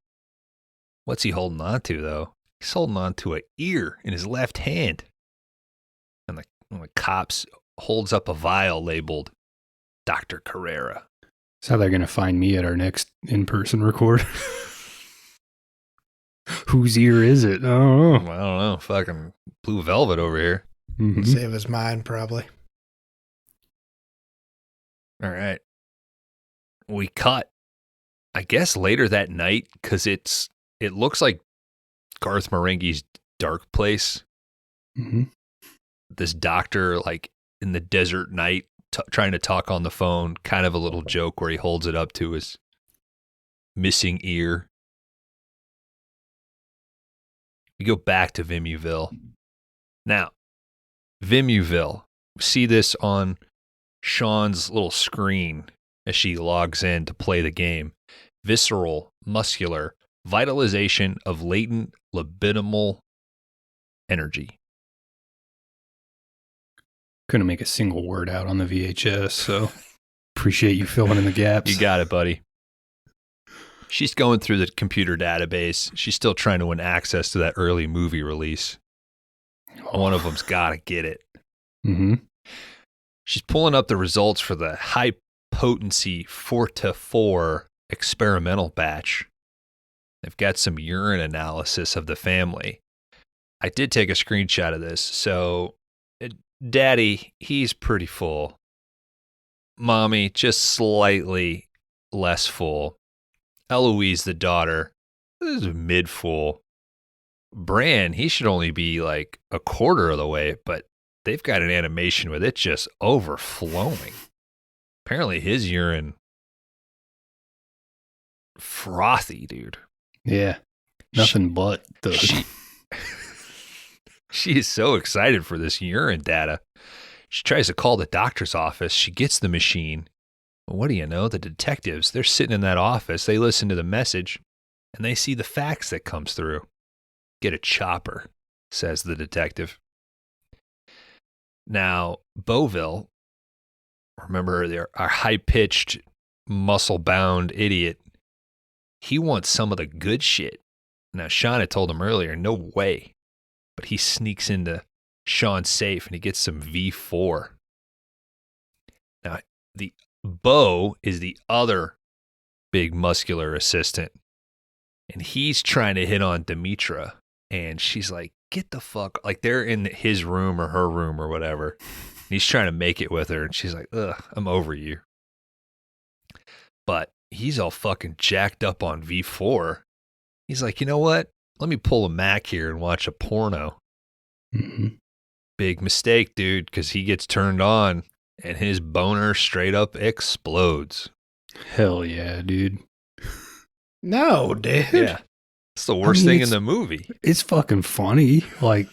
What's he holding on to, though? He's holding on to an ear in his left hand. And the cops holds up a vial labeled Dr. Carrera. That's how they're going to find me at our next in-person record. Whose ear is it? I don't know. I don't know. Fucking Blue Velvet over here. Mm-hmm. Save his mind, probably. All right. We cut, I guess, later that night because it looks like Garth Marenghi's dark place. Mm-hmm. This doctor, like in the desert night, trying to talk on the phone, kind of a little joke where he holds it up to his missing ear. We go back to Vimuville. Now, Vimuville, see this on Sean's little screen as she logs in to play the game. Visceral, muscular, vitalization of latent libidinal energy. Couldn't make a single word out on the VHS, so appreciate you filling in the gaps. You got it, buddy. She's going through the computer database. She's still trying to win access to that early movie release. One of them's got to get it. Mm-hmm. She's pulling up the results for the high potency 4-4 experimental batch. They've got some urine analysis of the family. I did take a screenshot of this. So, Daddy, he's pretty full. Mommy, just slightly less full. Eloise, the daughter, is mid-full. Bran, he should only be like a quarter of the way, but they've got an animation with it just overflowing. Apparently his urine, frothy, dude. Yeah, nothing but the... She is so excited for this urine data. She tries to call the doctor's office. She gets the machine. Well, what do you know? The detectives, they're sitting in that office. They listen to the message, and they see the fax that comes through. Get a chopper, says the detective. Now, Beauville, remember our high-pitched, muscle-bound idiot, he wants some of the good shit. Now, Sean had told him earlier, no way. But he sneaks into Sean's safe and he gets some V4. Now, the Beau is the other big muscular assistant. And he's trying to hit on Demetra. And she's like, get the fuck. Like they're in his room or her room or whatever. And he's trying to make it with her. And she's like, ugh, I'm over you. But he's all fucking jacked up on V4. He's like, you know what? Let me pull a Mac here and watch a porno. Mm-hmm. Big mistake, dude, because he gets turned on and his boner straight up explodes. Hell yeah, dude. No, dude. Yeah. It's the worst thing in the movie. It's fucking funny. Like,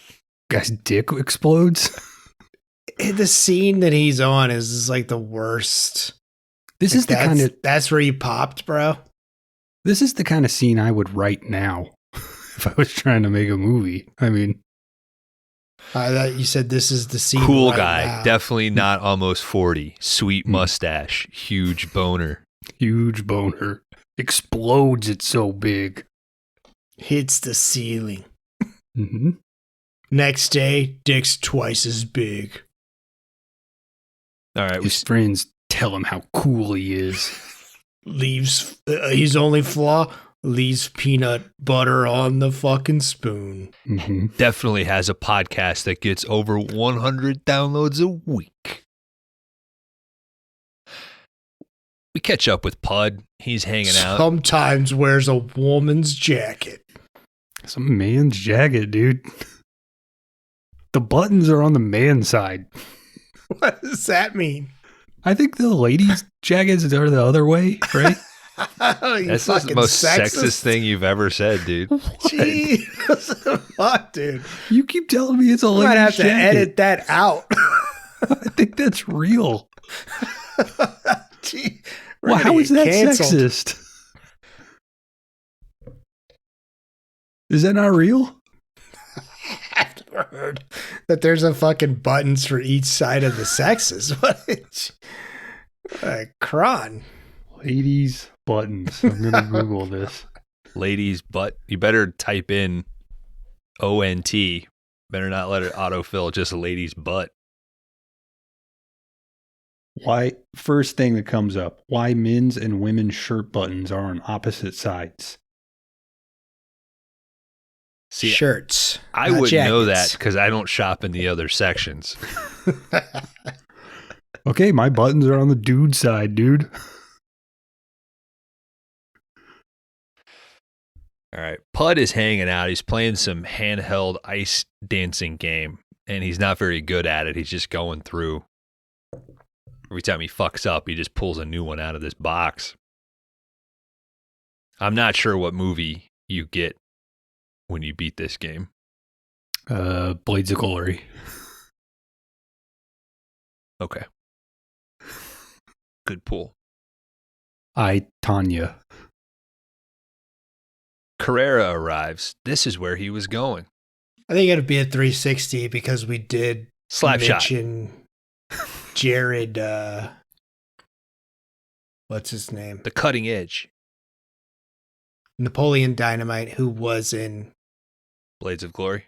guy's dick explodes. The scene that he's on is like the worst. This is the kind of... That's where you popped, bro. This is the kind of scene I would write now if I was trying to make a movie. I mean... I thought you said this is the scene. Cool right guy. now. Definitely not almost 40. Sweet mustache. Huge boner. Huge boner. Explodes, it's so big. Hits the ceiling. Mm-hmm. Next day, dick's twice as big. All right. His friends tell him how cool he is. Leaves his only flaw, Leaves peanut butter on the fucking spoon. Mm-hmm. Definitely has a podcast that gets over 100 downloads a week. We catch up with Pud. He's hanging out. Sometimes wears a woman's jacket. Some man's jacket, dude. The buttons are on the man side. What does that mean? I think the ladies' jackets are the other way, right? That's the most sexist thing you've ever said, dude. Jeez. What, dude? You keep telling me it's a I lady's might have to jacket. edit that out. I think that's real. Gee, Well, how is that sexist? Is that not real? I've never heard that there's a fucking buttons for each side of the sexes. What a cron. Ladies' buttons. I'm going to Google this. Ladies' butt. You better type in ONT. Better not let it autofill just a lady's butt. Why? First thing that comes up. Why men's and women's shirt buttons are on opposite sides. See, Shirts. I not wouldn't know that jackets. because I don't shop in the other sections. Okay, my buttons are on the dude side, dude. All right. Pud is hanging out. He's playing some handheld ice dancing game, and he's not very good at it. He's just going through. Every time he fucks up, he just pulls a new one out of this box. I'm not sure what movie you get when you beat this game. Blades of Glory. Okay. Good pull. Tanya. Carrera arrives. This is where he was going. I think it'd be a 360 because we did Slap shot. mention Jared, what's his name? The cutting edge. Napoleon Dynamite, who was in Blades of Glory.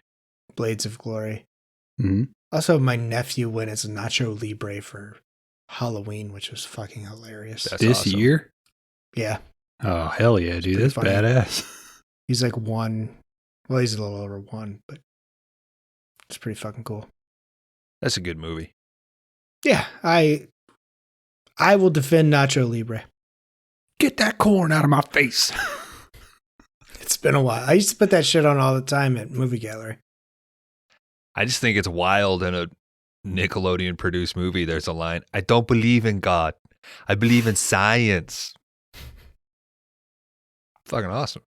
Blades of Glory. Mm-hmm. Also, my nephew went as a Nacho Libre for Halloween, which was fucking hilarious. That's This awesome. year? Yeah. Oh, hell yeah, dude. pretty That's funny. badass. He's like one. Well, he's a little over one, but it's pretty fucking cool. That's a good movie. Yeah, I will defend Nacho Libre. Get that corn out of my face. It's been a while. I used to put that shit on all the time at Movie Gallery. I just think it's wild in a Nickelodeon produced movie. There's a line, I don't believe in God. I believe in science. Fucking awesome.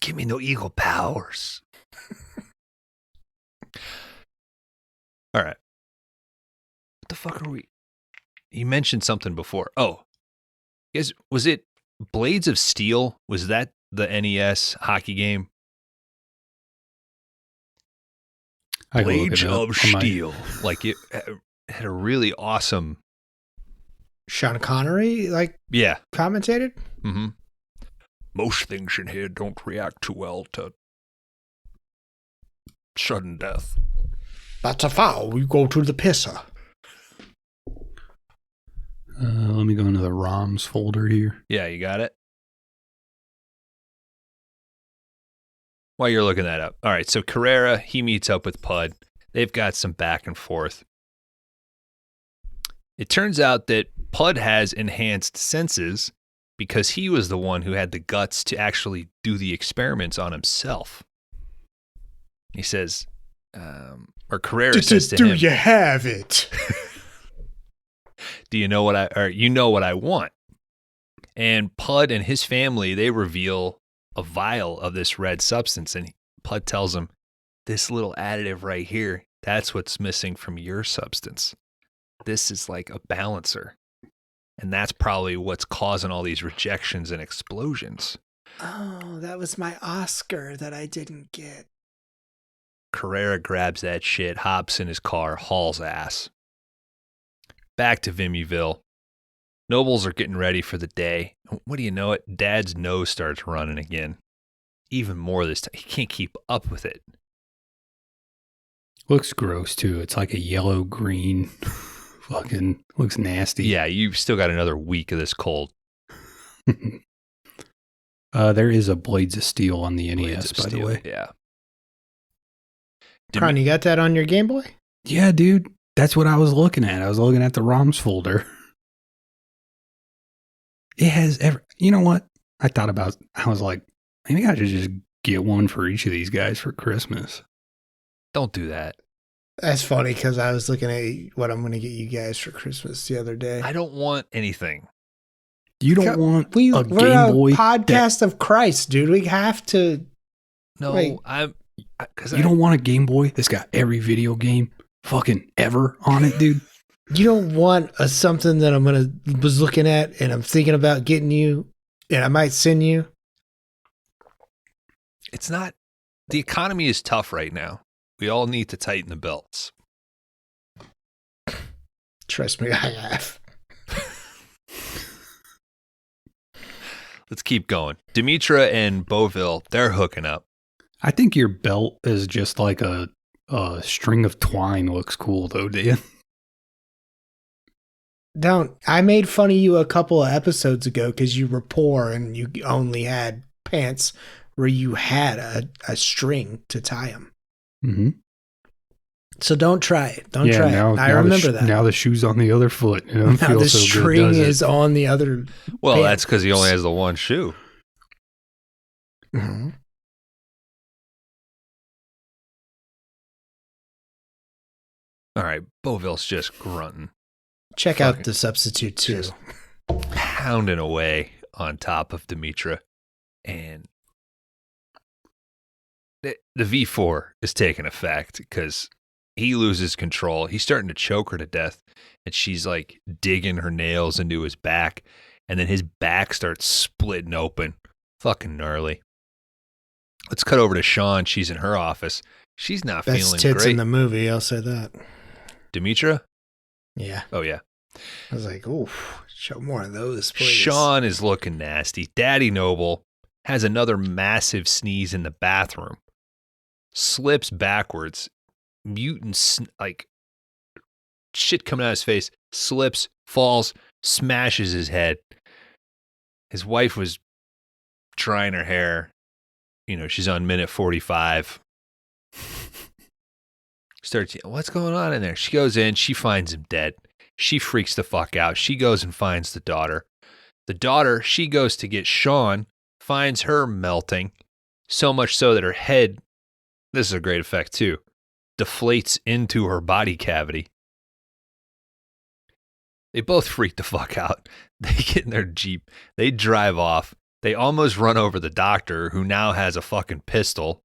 Give me no eagle powers. All right. What the fuck are we? You mentioned something before. Oh, was it Blades of Steel? Was that the NES hockey game? I can look Blades it up of on my- Steel. Like it had a really awesome. Sean Connery, like, Yeah. commentated? Mm-hmm. Most things in here don't react too well to sudden death. That's a foul. We go to the pisser. Let me go into the ROMs folder here. Yeah, you got it. While you're looking that up. All right, so Carrera, he meets up with Pud. They've got some back and forth. It turns out that Pud has enhanced senses because he was the one who had the guts to actually do the experiments on himself. He says, or Carrera says to Do him, you have it? do you know what I want? And Pud and his family, they reveal a vial of this red substance. And Pud tells him, this little additive right here, that's what's missing from your substance. This is like a balancer. And that's probably what's causing all these rejections and explosions. Oh, that was my Oscar that I didn't get. Carrera grabs that shit, hops in his car, hauls ass. Back to Vimyville. Nobles are getting ready for the day. What do you know it? Dad's nose starts running again. Even more this time. He can't keep up with it. Looks gross too. It's like a yellow green, fucking looks nasty. Yeah, you've still got another week of this cold. There is a Blades of Steel on the Blades NES, of by the Steel, way. Yeah. Kron, you got that on your Game Boy? Yeah, dude. That's what I was looking at. I was looking at the ROMs folder. It has you know what? I was like, maybe I should just get one for each of these guys for Christmas. Don't do that. That's funny because I was looking at what I'm going to get you guys for Christmas the other day. I don't want anything. You don't want we're a Game Boy podcast of Christ, dude. We have to. No, Wait. You don't want a Game Boy that's got every video game fucking ever on it, dude. You don't want something that was looking at and I'm thinking about getting you, and I might send you. It's not. The economy is tough right now. We all need to tighten the belts. Trust me, I have. Let's keep going. Demetra and Beauville, they're hooking up. I think your belt is just like a string of twine. Looks cool though, Dan. I made fun of you a couple of episodes ago because you were poor and you only had pants where you had a string to tie them. Mm-hmm. So don't try it. Don't try it. I remember that. Now the shoe's on the other foot. It don't now feel the so string good, is on the other. Well, pants. that's because he only has the one shoe. Mm-hmm. All right, Beauville's just grunting. Check out the substitute too. Pounding away on top of Demetra. And the V4 is taking effect because he loses control. He's starting to choke her to death. And she's like digging her nails into his back. And then his back starts splitting open. Fucking gnarly. Let's cut over to Sean. She's in her office. She's not Best feeling tits great. in the movie, I'll say that. Demetra? Yeah. Oh, yeah. I was like, ooh, show more of those, please. Sean is looking nasty. Daddy Noble has another massive sneeze in the bathroom. Slips backwards. Mutant, like, shit coming out of his face. Slips, falls, smashes his head. His wife was drying her hair. You know, she's on minute 45. Starts, what's going on in there? She goes in. She finds him dead. She freaks the fuck out. She goes and finds the daughter. The daughter, she goes to get Sean, finds her melting, so much so that her head, this is a great effect too, deflates into her body cavity. They both freak the fuck out. They get in their Jeep. They drive off. They almost run over the doctor, who now has a fucking pistol.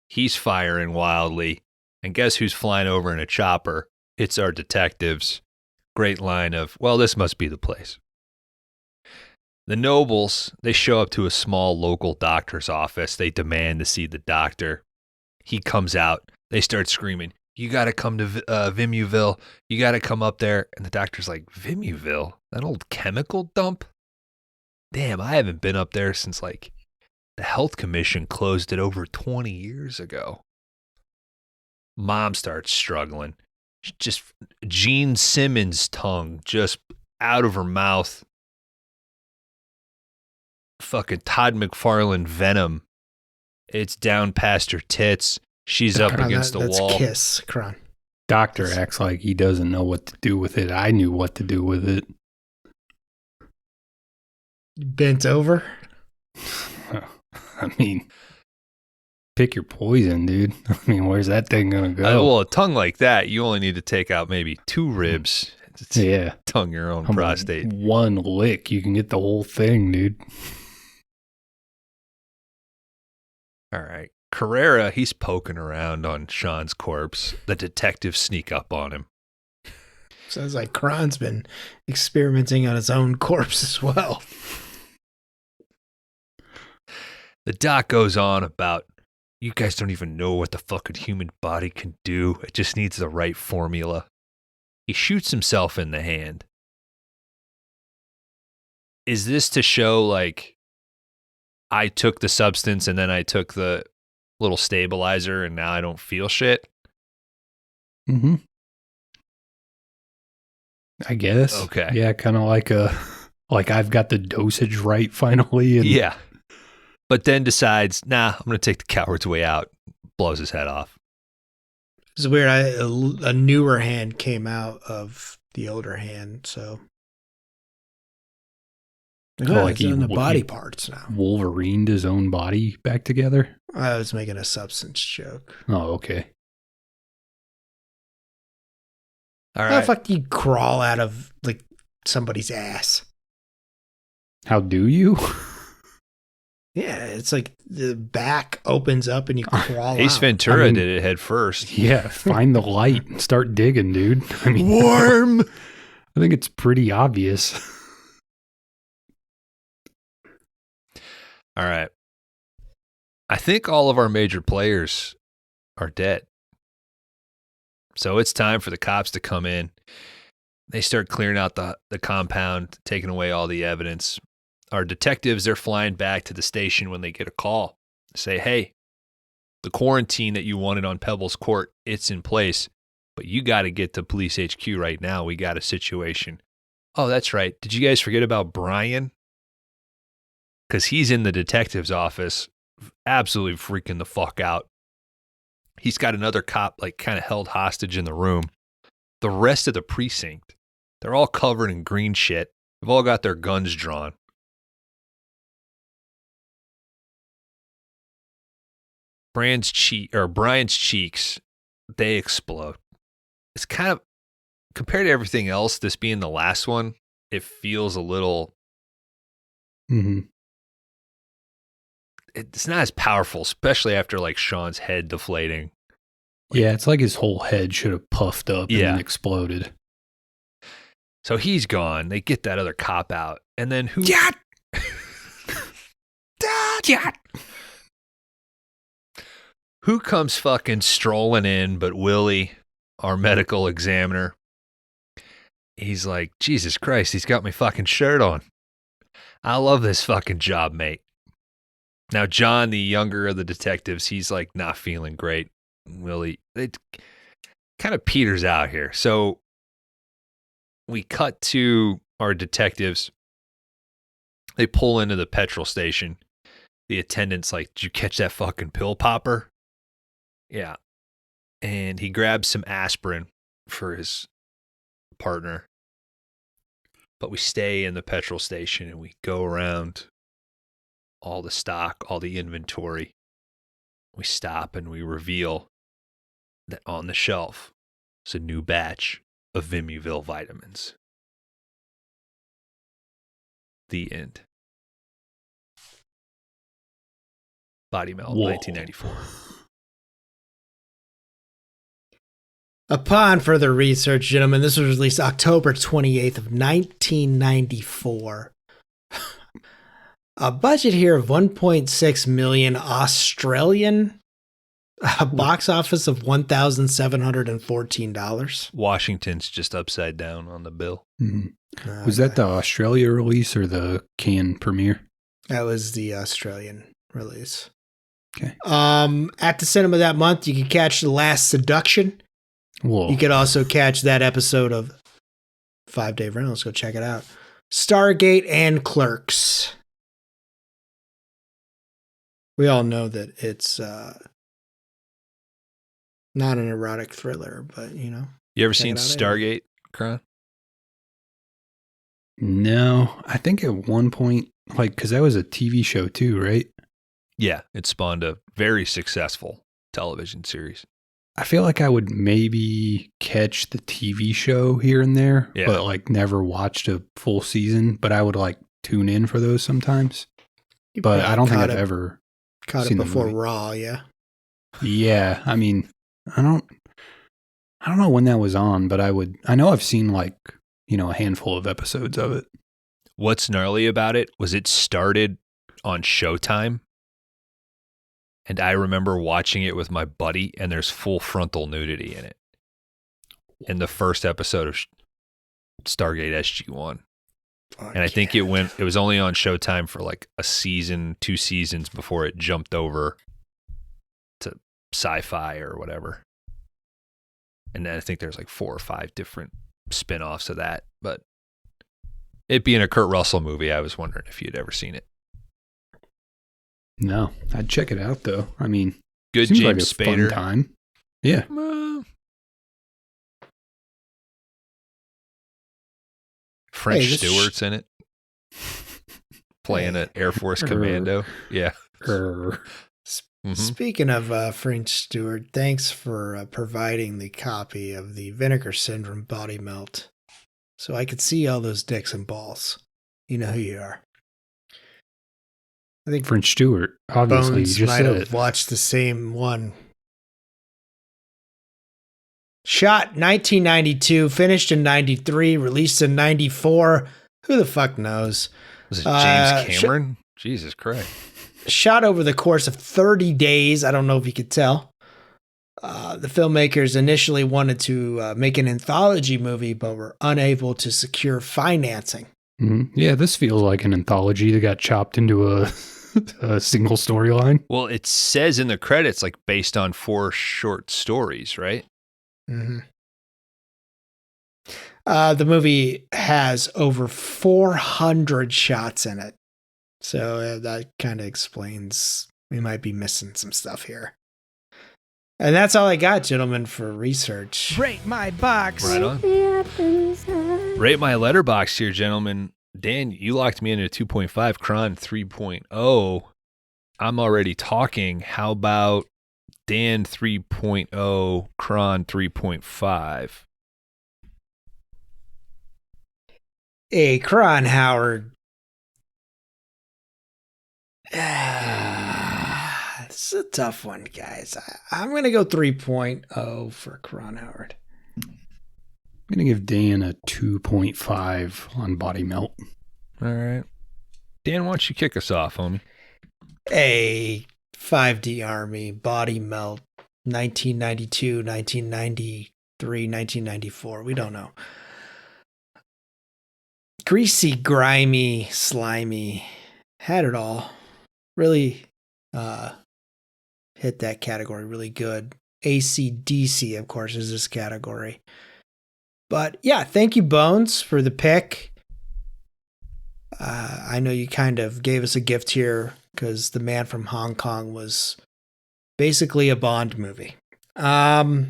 He's firing wildly. And guess who's flying over in a chopper? It's our detectives. Great line of, well, this must be the place. The Nobles, they show up to a small local doctor's office. They demand to see the doctor. He comes out. They start screaming, you got to come to Vimuville. You got to come up there. And the doctor's like, Vimuville? That old chemical dump? Damn, I haven't been up there since like the health commission closed it over 20 years ago. Mom starts struggling. Just Gene Simmons' tongue just out of her mouth. Fucking Todd McFarlane venom. It's down past her tits. She's up against the wall. That's Kiss, Kron. Doctor acts like he doesn't know what to do with it. I knew what to do with it. Bent over? I mean, pick your poison, dude. I mean, where's that thing going to go? Well, a tongue like that, you only need to take out maybe 2 ribs. Yeah. Tongue your own prostate. One lick, you can get the whole thing, dude. All right. Carrera, he's poking around on Sean's corpse. The detectives sneak up on him. Sounds like Kron's been experimenting on his own corpse as well. The doc goes on about, you guys don't even know what the fucking human body can do. It just needs the right formula. He shoots himself in the hand. Is this to show, like, I took the substance and then I took the little stabilizer and now I don't feel shit? Mm-hmm. I guess. Okay. Yeah, kind of like I've got the dosage right finally. And Yeah. But then decides, nah, I'm going to take the coward's way out. Blows his head off. It's weird. A newer hand came out of the older hand, so. Like it's on the body he parts now. Wolverined his own body back together. I was making a substance joke. Oh, okay. All How right. the fuck do you crawl out of like somebody's ass? How do you? Yeah, it's like the back opens up and you crawl Ace out. Ventura I mean- did it head first. Yeah, find the light and start digging, dude. I mean, Warm. I think it's pretty obvious. All right. I think all of our major players are dead. So it's time for the cops to come in. They start clearing out the compound, taking away all the evidence. Our detectives, they're flying back to the station when they get a call. Say, hey, the quarantine that you wanted on Pebbles Court, it's in place, but you got to get to Police HQ right now. We got a situation. Oh, that's right. Did you guys forget about Brian? Because he's in the detective's office, absolutely freaking the fuck out. He's got another cop like kind of held hostage in the room. The rest of the precinct, they're all covered in green shit. They've all got their guns drawn. Brian's cheeks, they explode. It's kind of, compared to everything else, this being the last one, it feels a little, Mm-hmm. it's not as powerful, especially after like Sean's head deflating. Yeah, it's like his whole head should have puffed up and Yeah. then exploded. So he's gone. They get that other cop out. And then who? Yeah. Who comes fucking strolling in but Willie, our medical examiner? He's like, Jesus Christ, he's got my fucking shirt on. I love this fucking job, mate. Now, John, the younger of the detectives, he's like not feeling great. Willie, it kind of peters out here. So we cut to our detectives. They pull into the petrol station. The attendant's like, did you catch that fucking pill popper? Yeah. And he grabs some aspirin for his partner. But we stay in the petrol station and we go around all the stock, all the inventory. We stop and we reveal that on the shelf is a new batch of Vimuville vitamins. The end. Body Melt, Whoa. 1994. Upon further research, gentlemen, this was released October 28th of 1994. A budget here of 1.6 million Australian. A box office of $1,714. Washington's just upside down on the bill. Mm-hmm. Was that the Australia release or the Cannes premiere? That was the Australian release. Okay. At the cinema that month, you could catch The Last Seduction. Whoa. You could also catch that episode of 5 Day Reynolds. Go check it out. Stargate and Clerks. We all know that it's not an erotic thriller, but you know. You ever Check seen it out anyway. Stargate, Kron? No, I think at one point, like, because that was a TV show too, right? Yeah, it spawned a very successful television series. I feel like I would maybe catch the TV show here and there, Yeah. but like never watched a full season. But I would like tune in for those sometimes. You But probably I don't think caught I've it- ever caught it seen the before movie. Raw, yeah. Yeah, I mean, I don't know when that was on, but I know I've seen like, a handful of episodes of it. What's gnarly about it was it started on Showtime. And I remember watching it with my buddy, and there's full frontal nudity in it. In the first episode of Stargate SG-1. And I think it was only on Showtime for like a season, 2 seasons before it jumped over to Sci-Fi or whatever. And then I think there's like 4 or 5 different spin-offs of that. But it being a Kurt Russell movie, I was wondering if you'd ever seen it. No, I'd check it out though. I mean, Good seems James like a fun Spader. time. Yeah. French Hey, this Stewart's in it. Playing an Air Force commando. Yeah. Speaking of French Stewart, thanks for providing the copy of the Vinegar Syndrome body melt so I could see all those dicks and balls. You know who you are. I think French Stewart, obviously, Bones you just might said have it. watched the same one. Shot 1992, finished in 93, released in 94. Who the fuck knows? Was it James Cameron? Jesus Christ. Shot over the course of 30 days. I don't know if you could tell. The filmmakers initially wanted to make an anthology movie, but were unable to secure financing. Yeah, this feels like an anthology that got chopped into a single storyline. Well, it says in the credits, like, based on 4 short stories, right? Mm-hmm. The movie has over 400 shots in it. So that kind of explains we might be missing some stuff here. And that's all I got, gentlemen, for research. Rate my box. Right on. Rate my letterbox here, gentlemen. Dan, you locked me into a 2.5, Kron 3.0. I'm already talking. How about Dan 3.0, Kron 3.5? Hey, Kron Howard. This is a tough one, guys. I'm going to go 3.0 for Kron Howard. I'm going to give Dan a 2.5 on body melt. All right. Dan, why don't you kick us off, homie? A 5D Army, Body Melt, 1992, 1993, 1994. We don't know. Greasy, grimy, slimy. Had it all. Really hit that category really good. AC/DC, of course, is this category. But yeah, thank you, Bones, for the pick. I know you kind of gave us a gift here because The Man from Hong Kong was basically a Bond movie. I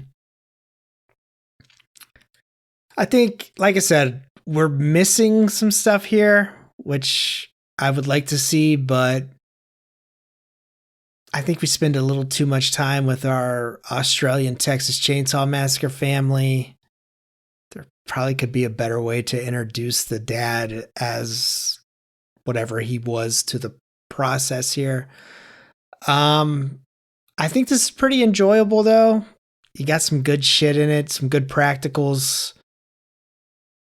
think, like I said, we're missing some stuff here, which I would like to see, but I think we spend a little too much time with our Australian Texas Chainsaw Massacre family. There probably could be a better way to introduce the dad as whatever he was to the process here. I think this is pretty enjoyable, though. You got some good shit in it, some good practicals.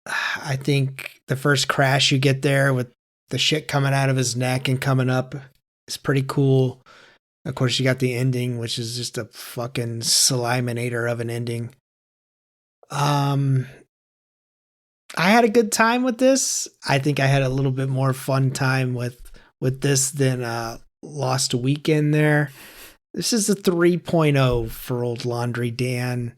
I think the first crash you get there with the shit coming out of his neck and coming up is pretty cool. Of course, you got the ending, which is just a fucking saliminator of an ending. I had a good time with this. I think I had a little bit more fun time with this than Lost Weekend there. This is a 3.0 for Old Laundry Dan.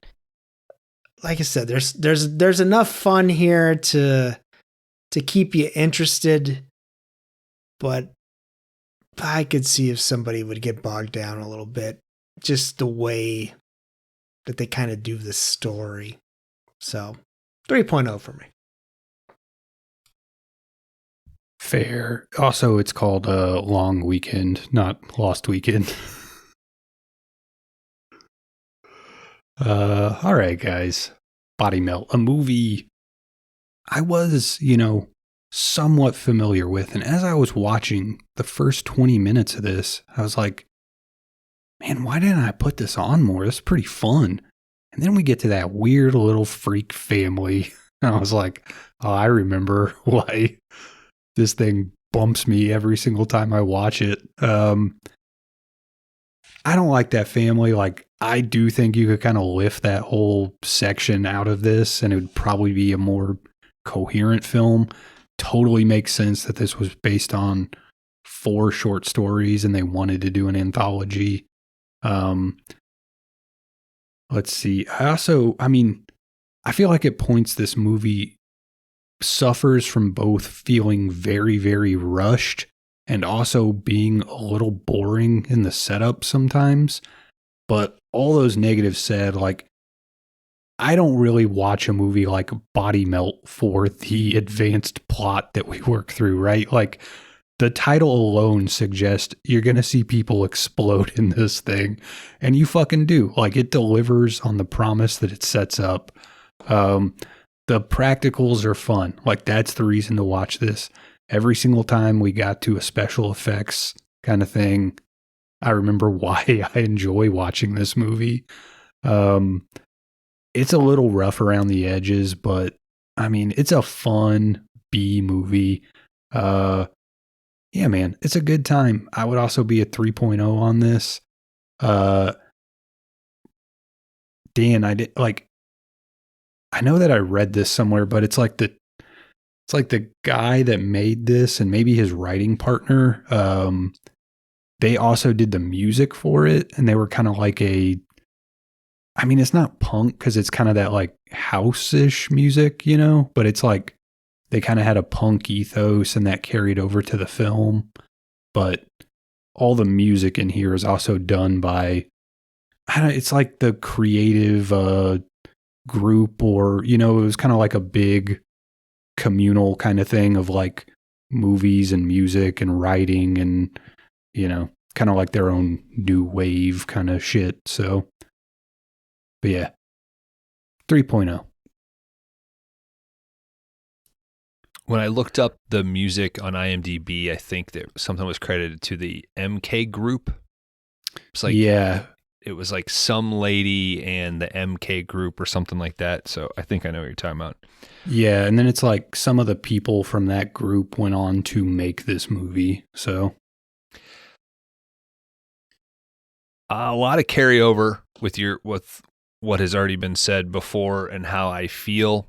Like I said, there's enough fun here to keep you interested, but I could see if somebody would get bogged down a little bit, just the way that they kind of do this story. So 3.0 for me. Fair. Also, it's called Long Weekend, not Lost Weekend. All right, guys. Body Melt, a movie I was, somewhat familiar with. And as I was watching the first 20 minutes of this, I was like, man, why didn't I put this on more? It's pretty fun. And then we get to that weird little freak family. And I was like, oh, I remember why this thing bumps me every single time I watch it. I don't like that family. Like, I do think you could kind of lift that whole section out of this and it would probably be a more coherent film. Totally makes sense that this was based on 4 short stories and they wanted to do an anthology. Let's see. I feel like it points this movie suffers from both feeling very, very rushed and also being a little boring in the setup sometimes. But all those negatives said, like, I don't really watch a movie like Body Melt for the advanced plot that we work through, right? Like, the title alone suggests you're going to see people explode in this thing, and you fucking do. Like, it delivers on the promise that it sets up. The practicals are fun. Like, that's the reason to watch this. Every single time we got to a special effects kind of thing, I remember why I enjoy watching this movie. It's a little rough around the edges, but I mean, it's a fun B movie. Yeah, man, it's a good time. I would also be a 3.0 on this. Dan, I know that I read this somewhere, but it's like the guy that made this and maybe his writing partner. They also did the music for it, and they were kind of like it's not punk because it's kind of that like house-ish music, you know, but it's like they kind of had a punk ethos and that carried over to the film. But all the music in here is also done by, it's like the creative group, or, you know, it was kind of like a big communal kind of thing of like movies and music and writing and, you know, kind of like their own new wave kind of shit. So, but yeah, 3.0. When I looked up the music on IMDb, I think that something was credited to the MK group. It's like, yeah, it was like some lady and the MK group or something like that. So I think I know what you're talking about. Yeah, and then it's like some of the people from that group went on to make this movie. So a lot of carryover with what has already been said before and how I feel.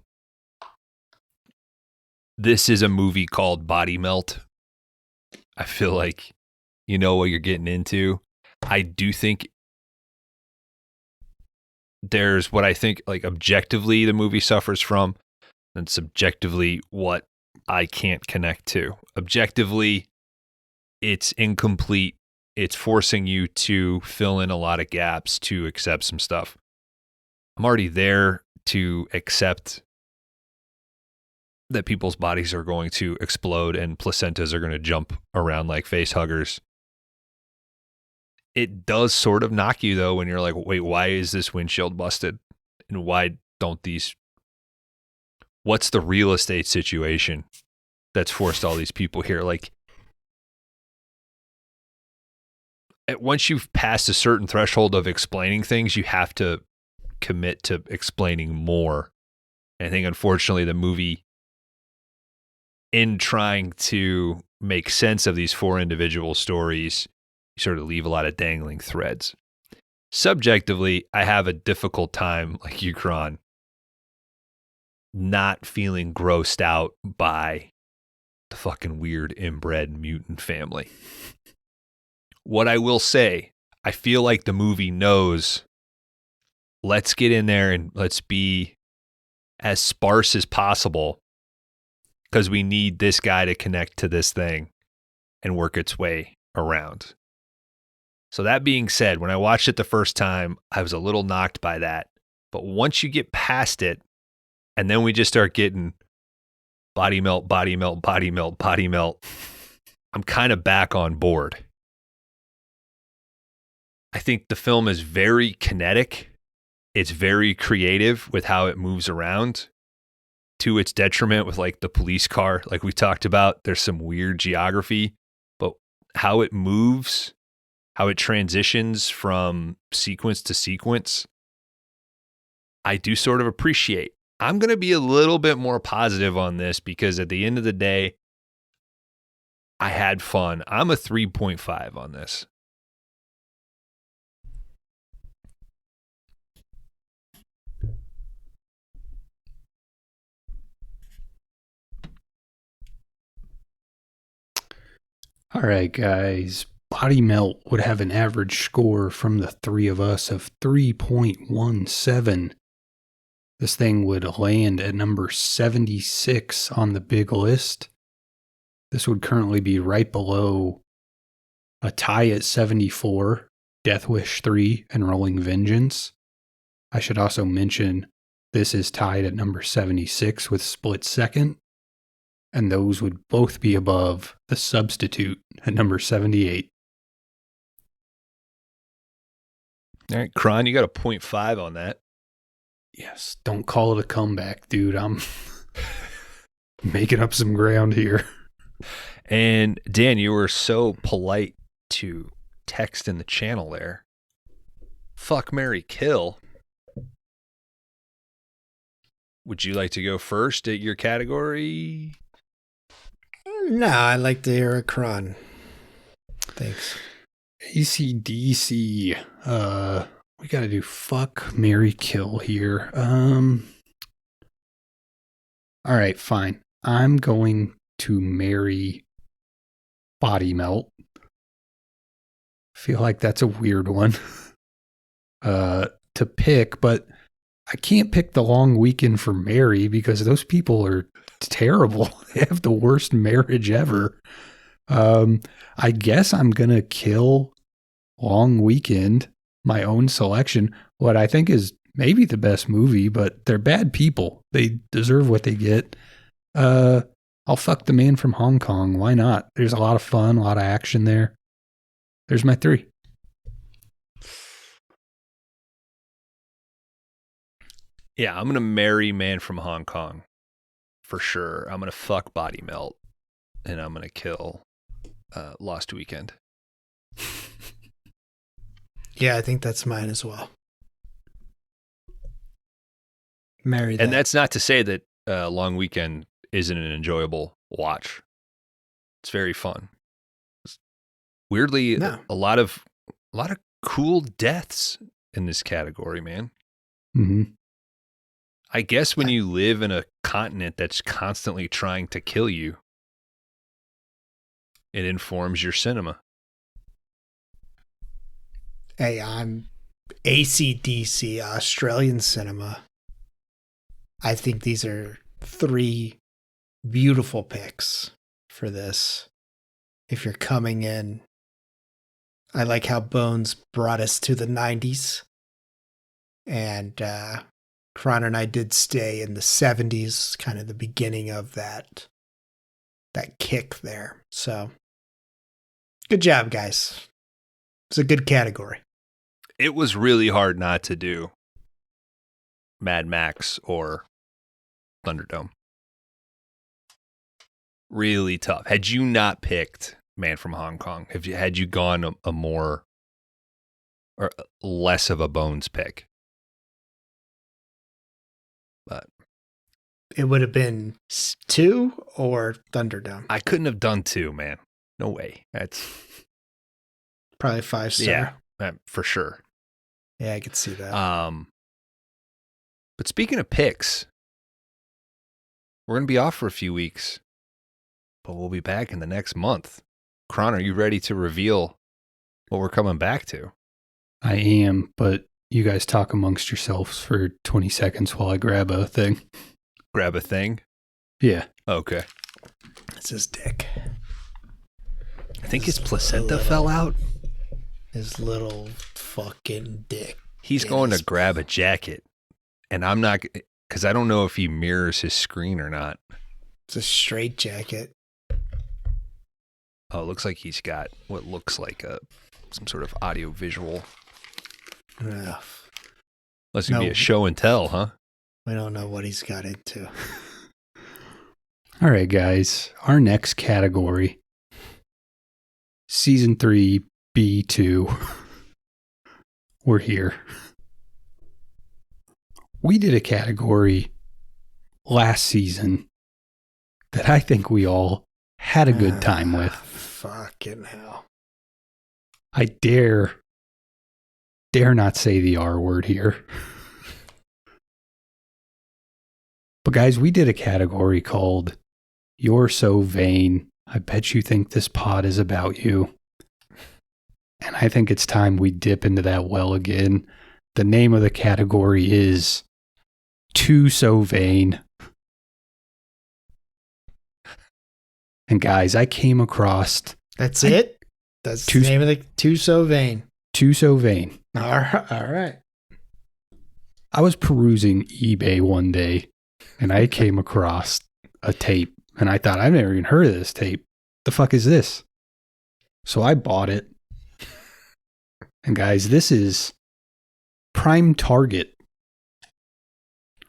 This is a movie called Body Melt. I feel like you know what you're getting into. I do think there's what I think, like, objectively the movie suffers from, and subjectively what I can't connect to. Objectively, it's incomplete. It's forcing you to fill in a lot of gaps to accept some stuff. I'm already there to accept that people's bodies are going to explode and placentas are going to jump around like face huggers. It does sort of knock you, though, when you're like, wait, why is this windshield busted? And why don't what's the real estate situation that's forced all these people here? Like, once you've passed a certain threshold of explaining things, you have to commit to explaining more. And I think, unfortunately, the movie, in trying to make sense of these four individual stories, you sort of leave a lot of dangling threads. Subjectively, I have a difficult time, like you, Kron, not feeling grossed out by the fucking weird inbred mutant family. What I will say, I feel like the movie knows, let's get in there and let's be as sparse as possible because we need this guy to connect to this thing and work its way around. So that being said, when I watched it the first time, I was a little knocked by that. But once you get past it, and then we just start getting body melt, body melt, body melt, body melt, I'm kind of back on board. I think the film is very kinetic. It's very creative with how it moves around, to its detriment with like the police car, like we talked about. There's some weird geography, but how it moves, how it transitions from sequence to sequence, I do sort of appreciate. I'm going to be a little bit more positive on this because at the end of the day, I had fun. I'm a 3.5 on this. all right, guys. Body Melt would have an average score from the three of us of 3.17. this thing would land at number 76 on the big list. This would currently be right below a tie at 74, Death Wish 3 and Rolling Vengeance. I should also mention this is tied at number 76 with Split Second, and those would both be above The Substitute at number 78. All right, Kron, you got a 0.5 on that. Yes, don't call it a comeback, dude. I'm making up some ground here. And Dan, you were so polite to text in the channel there. Fuck, marry, kill. Would you like to go first at your category? No, I'd like to hear a Kron. Thanks. AC/DC. We gotta do fuck, marry, kill here. All right, fine. I'm going to marry Body Melt. Feel like that's a weird one to pick, but I can't pick the long weekend for Mary because those people are terrible. They have the worst marriage ever. I guess I'm gonna kill Long Weekend, my own selection. What I think is maybe the best movie, but they're bad people. They deserve what they get. I'll fuck The Man from Hong Kong. Why not? There's a lot of fun, a lot of action there. There's my 3. Yeah, I'm going to marry Man from Hong Kong for sure. I'm going to fuck Body Melt, and I'm going to kill Lost Weekend. Yeah, I think that's mine as well. Marry that. And that's not to say that Long Weekend isn't an enjoyable watch. It's very fun. Weirdly, No. a lot of cool deaths in this category, man. Mm-hmm. I guess when you live in a continent that's constantly trying to kill you, it informs your cinema. Hey, I'm AC/DC, Australian cinema. I think these are 3 beautiful picks for this. If you're coming in, I like how Bones brought us to the 90s. And Kron and I did stay in the 70s, kind of the beginning of that kick there. So, good job, guys. It's a good category. It was really hard not to do Mad Max or Thunderdome. Really tough. Had you not picked Man from Hong Kong, had you gone a more or less of a Bones pick? But It would have been 2 or Thunderdome. I couldn't have done 2, man. No way. That's Probably 5-star. yeah, for sure. Yeah, I could see that. But speaking of picks, we're going to be off for a few weeks, but we'll be back in the next month. Kron, are you ready to reveal what we're coming back to? I am, but you guys talk amongst yourselves for 20 seconds while I grab a thing. Grab a thing? Yeah. Okay. It's his dick. I think his placenta fell out. His little fucking dick. He's in going his- to grab a jacket, and I'm not, because I don't know if he mirrors his screen or not. It's a straight jacket. Oh, it looks like he's got what looks like some sort of audio visual. Ugh. Unless it could be No. a show and tell, huh? We don't know what he's got into. All right, guys. Our next category, Season 3, B2. We're here. We did a category last season that I think we all had a good time with. Fucking hell. I dare not say the R word here. But guys, we did a category called You're So Vain. I bet you think this pod is about you. And I think it's time we dip into that well again. The name of the category is Too So Vain. And guys, I came across That's it? That's the name of the Too So Vain. Too So Vain. All right. I was perusing eBay one day and I came across a tape and I thought, I've never even heard of this tape. The fuck is this? So I bought it. And guys, this is Prime Target.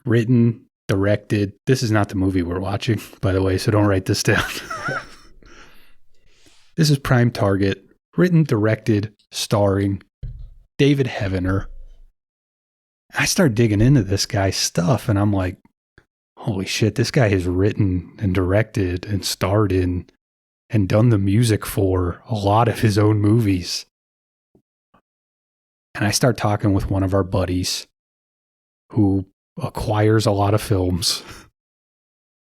Written, directed. This is not the movie we're watching, by the way, so don't write this down. This is Prime Target. Written, directed, starring David Heavener. I start digging into this guy's stuff and I'm like, holy shit, this guy has written and directed and starred in and done the music for a lot of his own movies. And I start talking with one of our buddies who acquires a lot of films.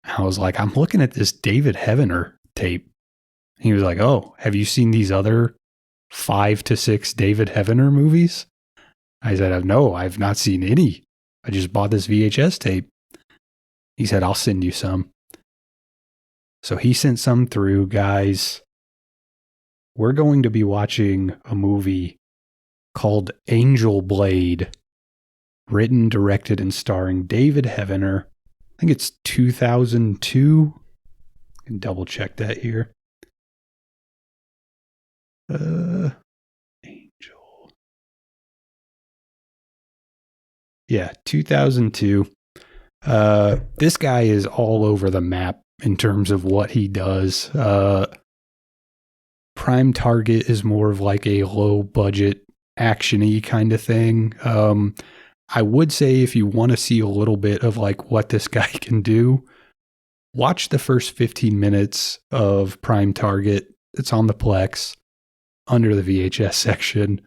I was like, I'm looking at this David Heavener tape. He was like, oh, have you seen these other 5 to 6 David Heavener movies? I said, no, I've not seen any. I just bought this VHS tape. He said, I'll send you some. So he sent some through, guys. We're going to be watching a movie called Angel Blade, written, directed, and starring David Heavener. I think it's 2002. I can double check that here. Angel. Yeah, 2002. This guy is all over the map in terms of what he does. Prime Target is more of like a low budget action-y kind of thing. I would say if you want to see a little bit of like what this guy can do, watch the first 15 minutes of Prime Target. It's on the Plex under the VHS section.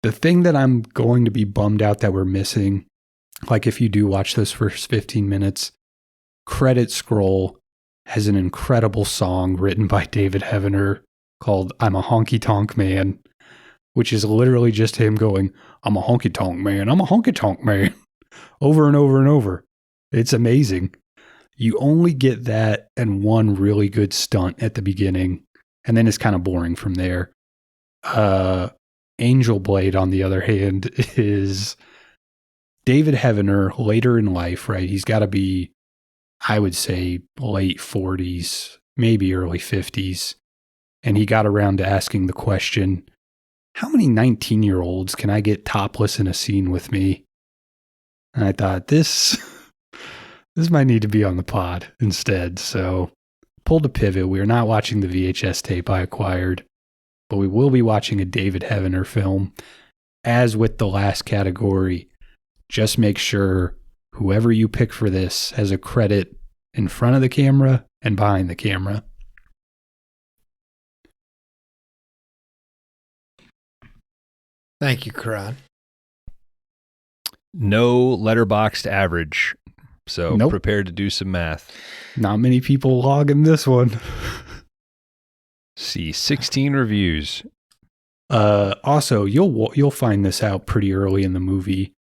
The thing that I'm going to be bummed out that we're missing, like if you do watch those first 15 minutes, credit scroll has an incredible song written by David Heavener called I'm a Honky Tonk Man, which is literally just him going, I'm a honky tonk man, I'm a honky tonk man, over and over and over. It's amazing. You only get that and one really good stunt at the beginning, and then it's kind of boring from there. Angel Blade, on the other hand, is David Heavener later in life, right? He's got to be, I would say, late 40s, maybe early 50s. And he got around to asking the question, how many 19-year-olds can I get topless in a scene with me? And I thought, this might need to be on the pod instead. So pulled a pivot. We are not watching the VHS tape I acquired, but we will be watching a David Heavener film. As with the last category, just make sure whoever you pick for this has a credit in front of the camera and behind the camera. Thank you, Karan. No letterboxed average. So Nope. Prepared to do some math. Not many people logging this one. See, 16 reviews. Also, you'll find this out pretty early in the movie,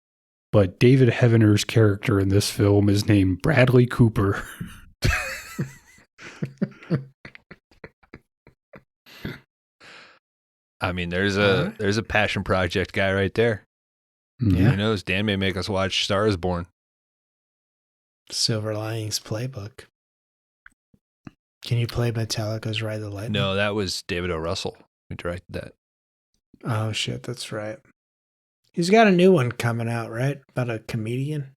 but David Heavener's character in this film is named Bradley Cooper. I mean, there's a passion project guy right there. Yeah. Who knows? Dan may make us watch Star is Born. Silver Linings Playbook. Can you play Metallica's Ride the Lightning? No, that was David O. Russell who directed that. Oh, shit, that's right. He's got a new one coming out, right? About a comedian?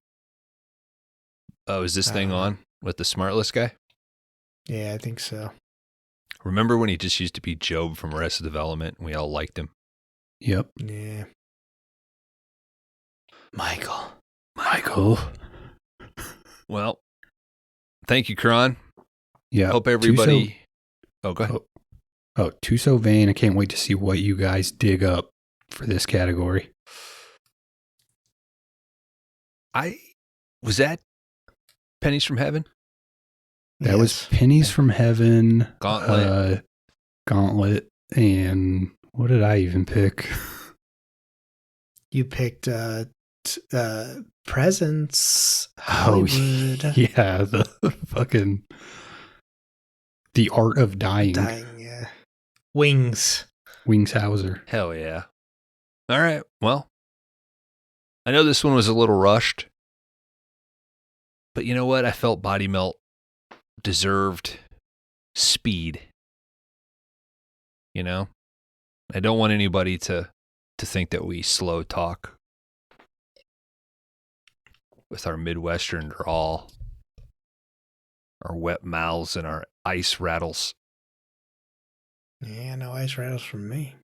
Oh, is this thing on with the Smartless guy? Yeah, I think so. Remember when he just used to be Job from Arrested Development and we all liked him? Yep. Yeah. Michael. Well, thank you, Karan. Yeah. Hope everybody... Oh, go ahead. Oh, Too So Vain. I can't wait to see what you guys dig up for this category. Was that Pennies from Heaven? That was Pennies from Heaven. Gauntlet. Gauntlet. And what did I even pick? You picked Presents. Oh, Hollywood. yeah, the fucking The Art of Dying. Dying. Wings. Wingshauser. Hell yeah. All right. Well, I know this one was a little rushed, but you know what? I felt Body Melt deserved speed. You know, I don't want anybody to think that we slow talk with our Midwestern drawl, our wet mouths, and our ice rattles. Yeah, no ice rattles from me.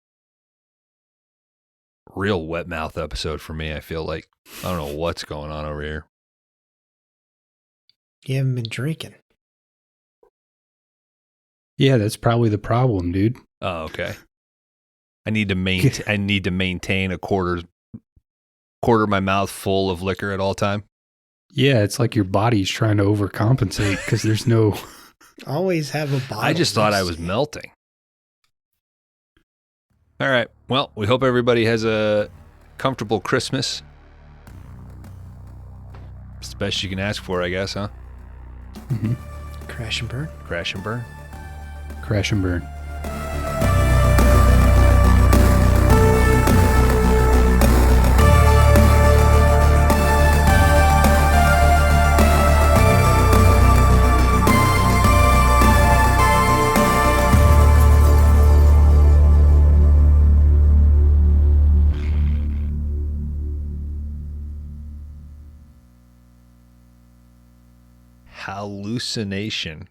Real wet mouth episode for me, I feel like. I don't know what's going on over here. You haven't been drinking. Yeah, that's probably the problem, dude. Oh, okay. I need to maintain a quarter of my mouth full of liquor at all time. Yeah, it's like your body's trying to overcompensate because there's no... Always have a bottle. I just thought I was melting. All right. Well, we hope everybody has a comfortable Christmas. It's the best you can ask for, I guess, huh? Mm-hmm. Crash and burn. Crash and burn. Crash and burn. Hallucination.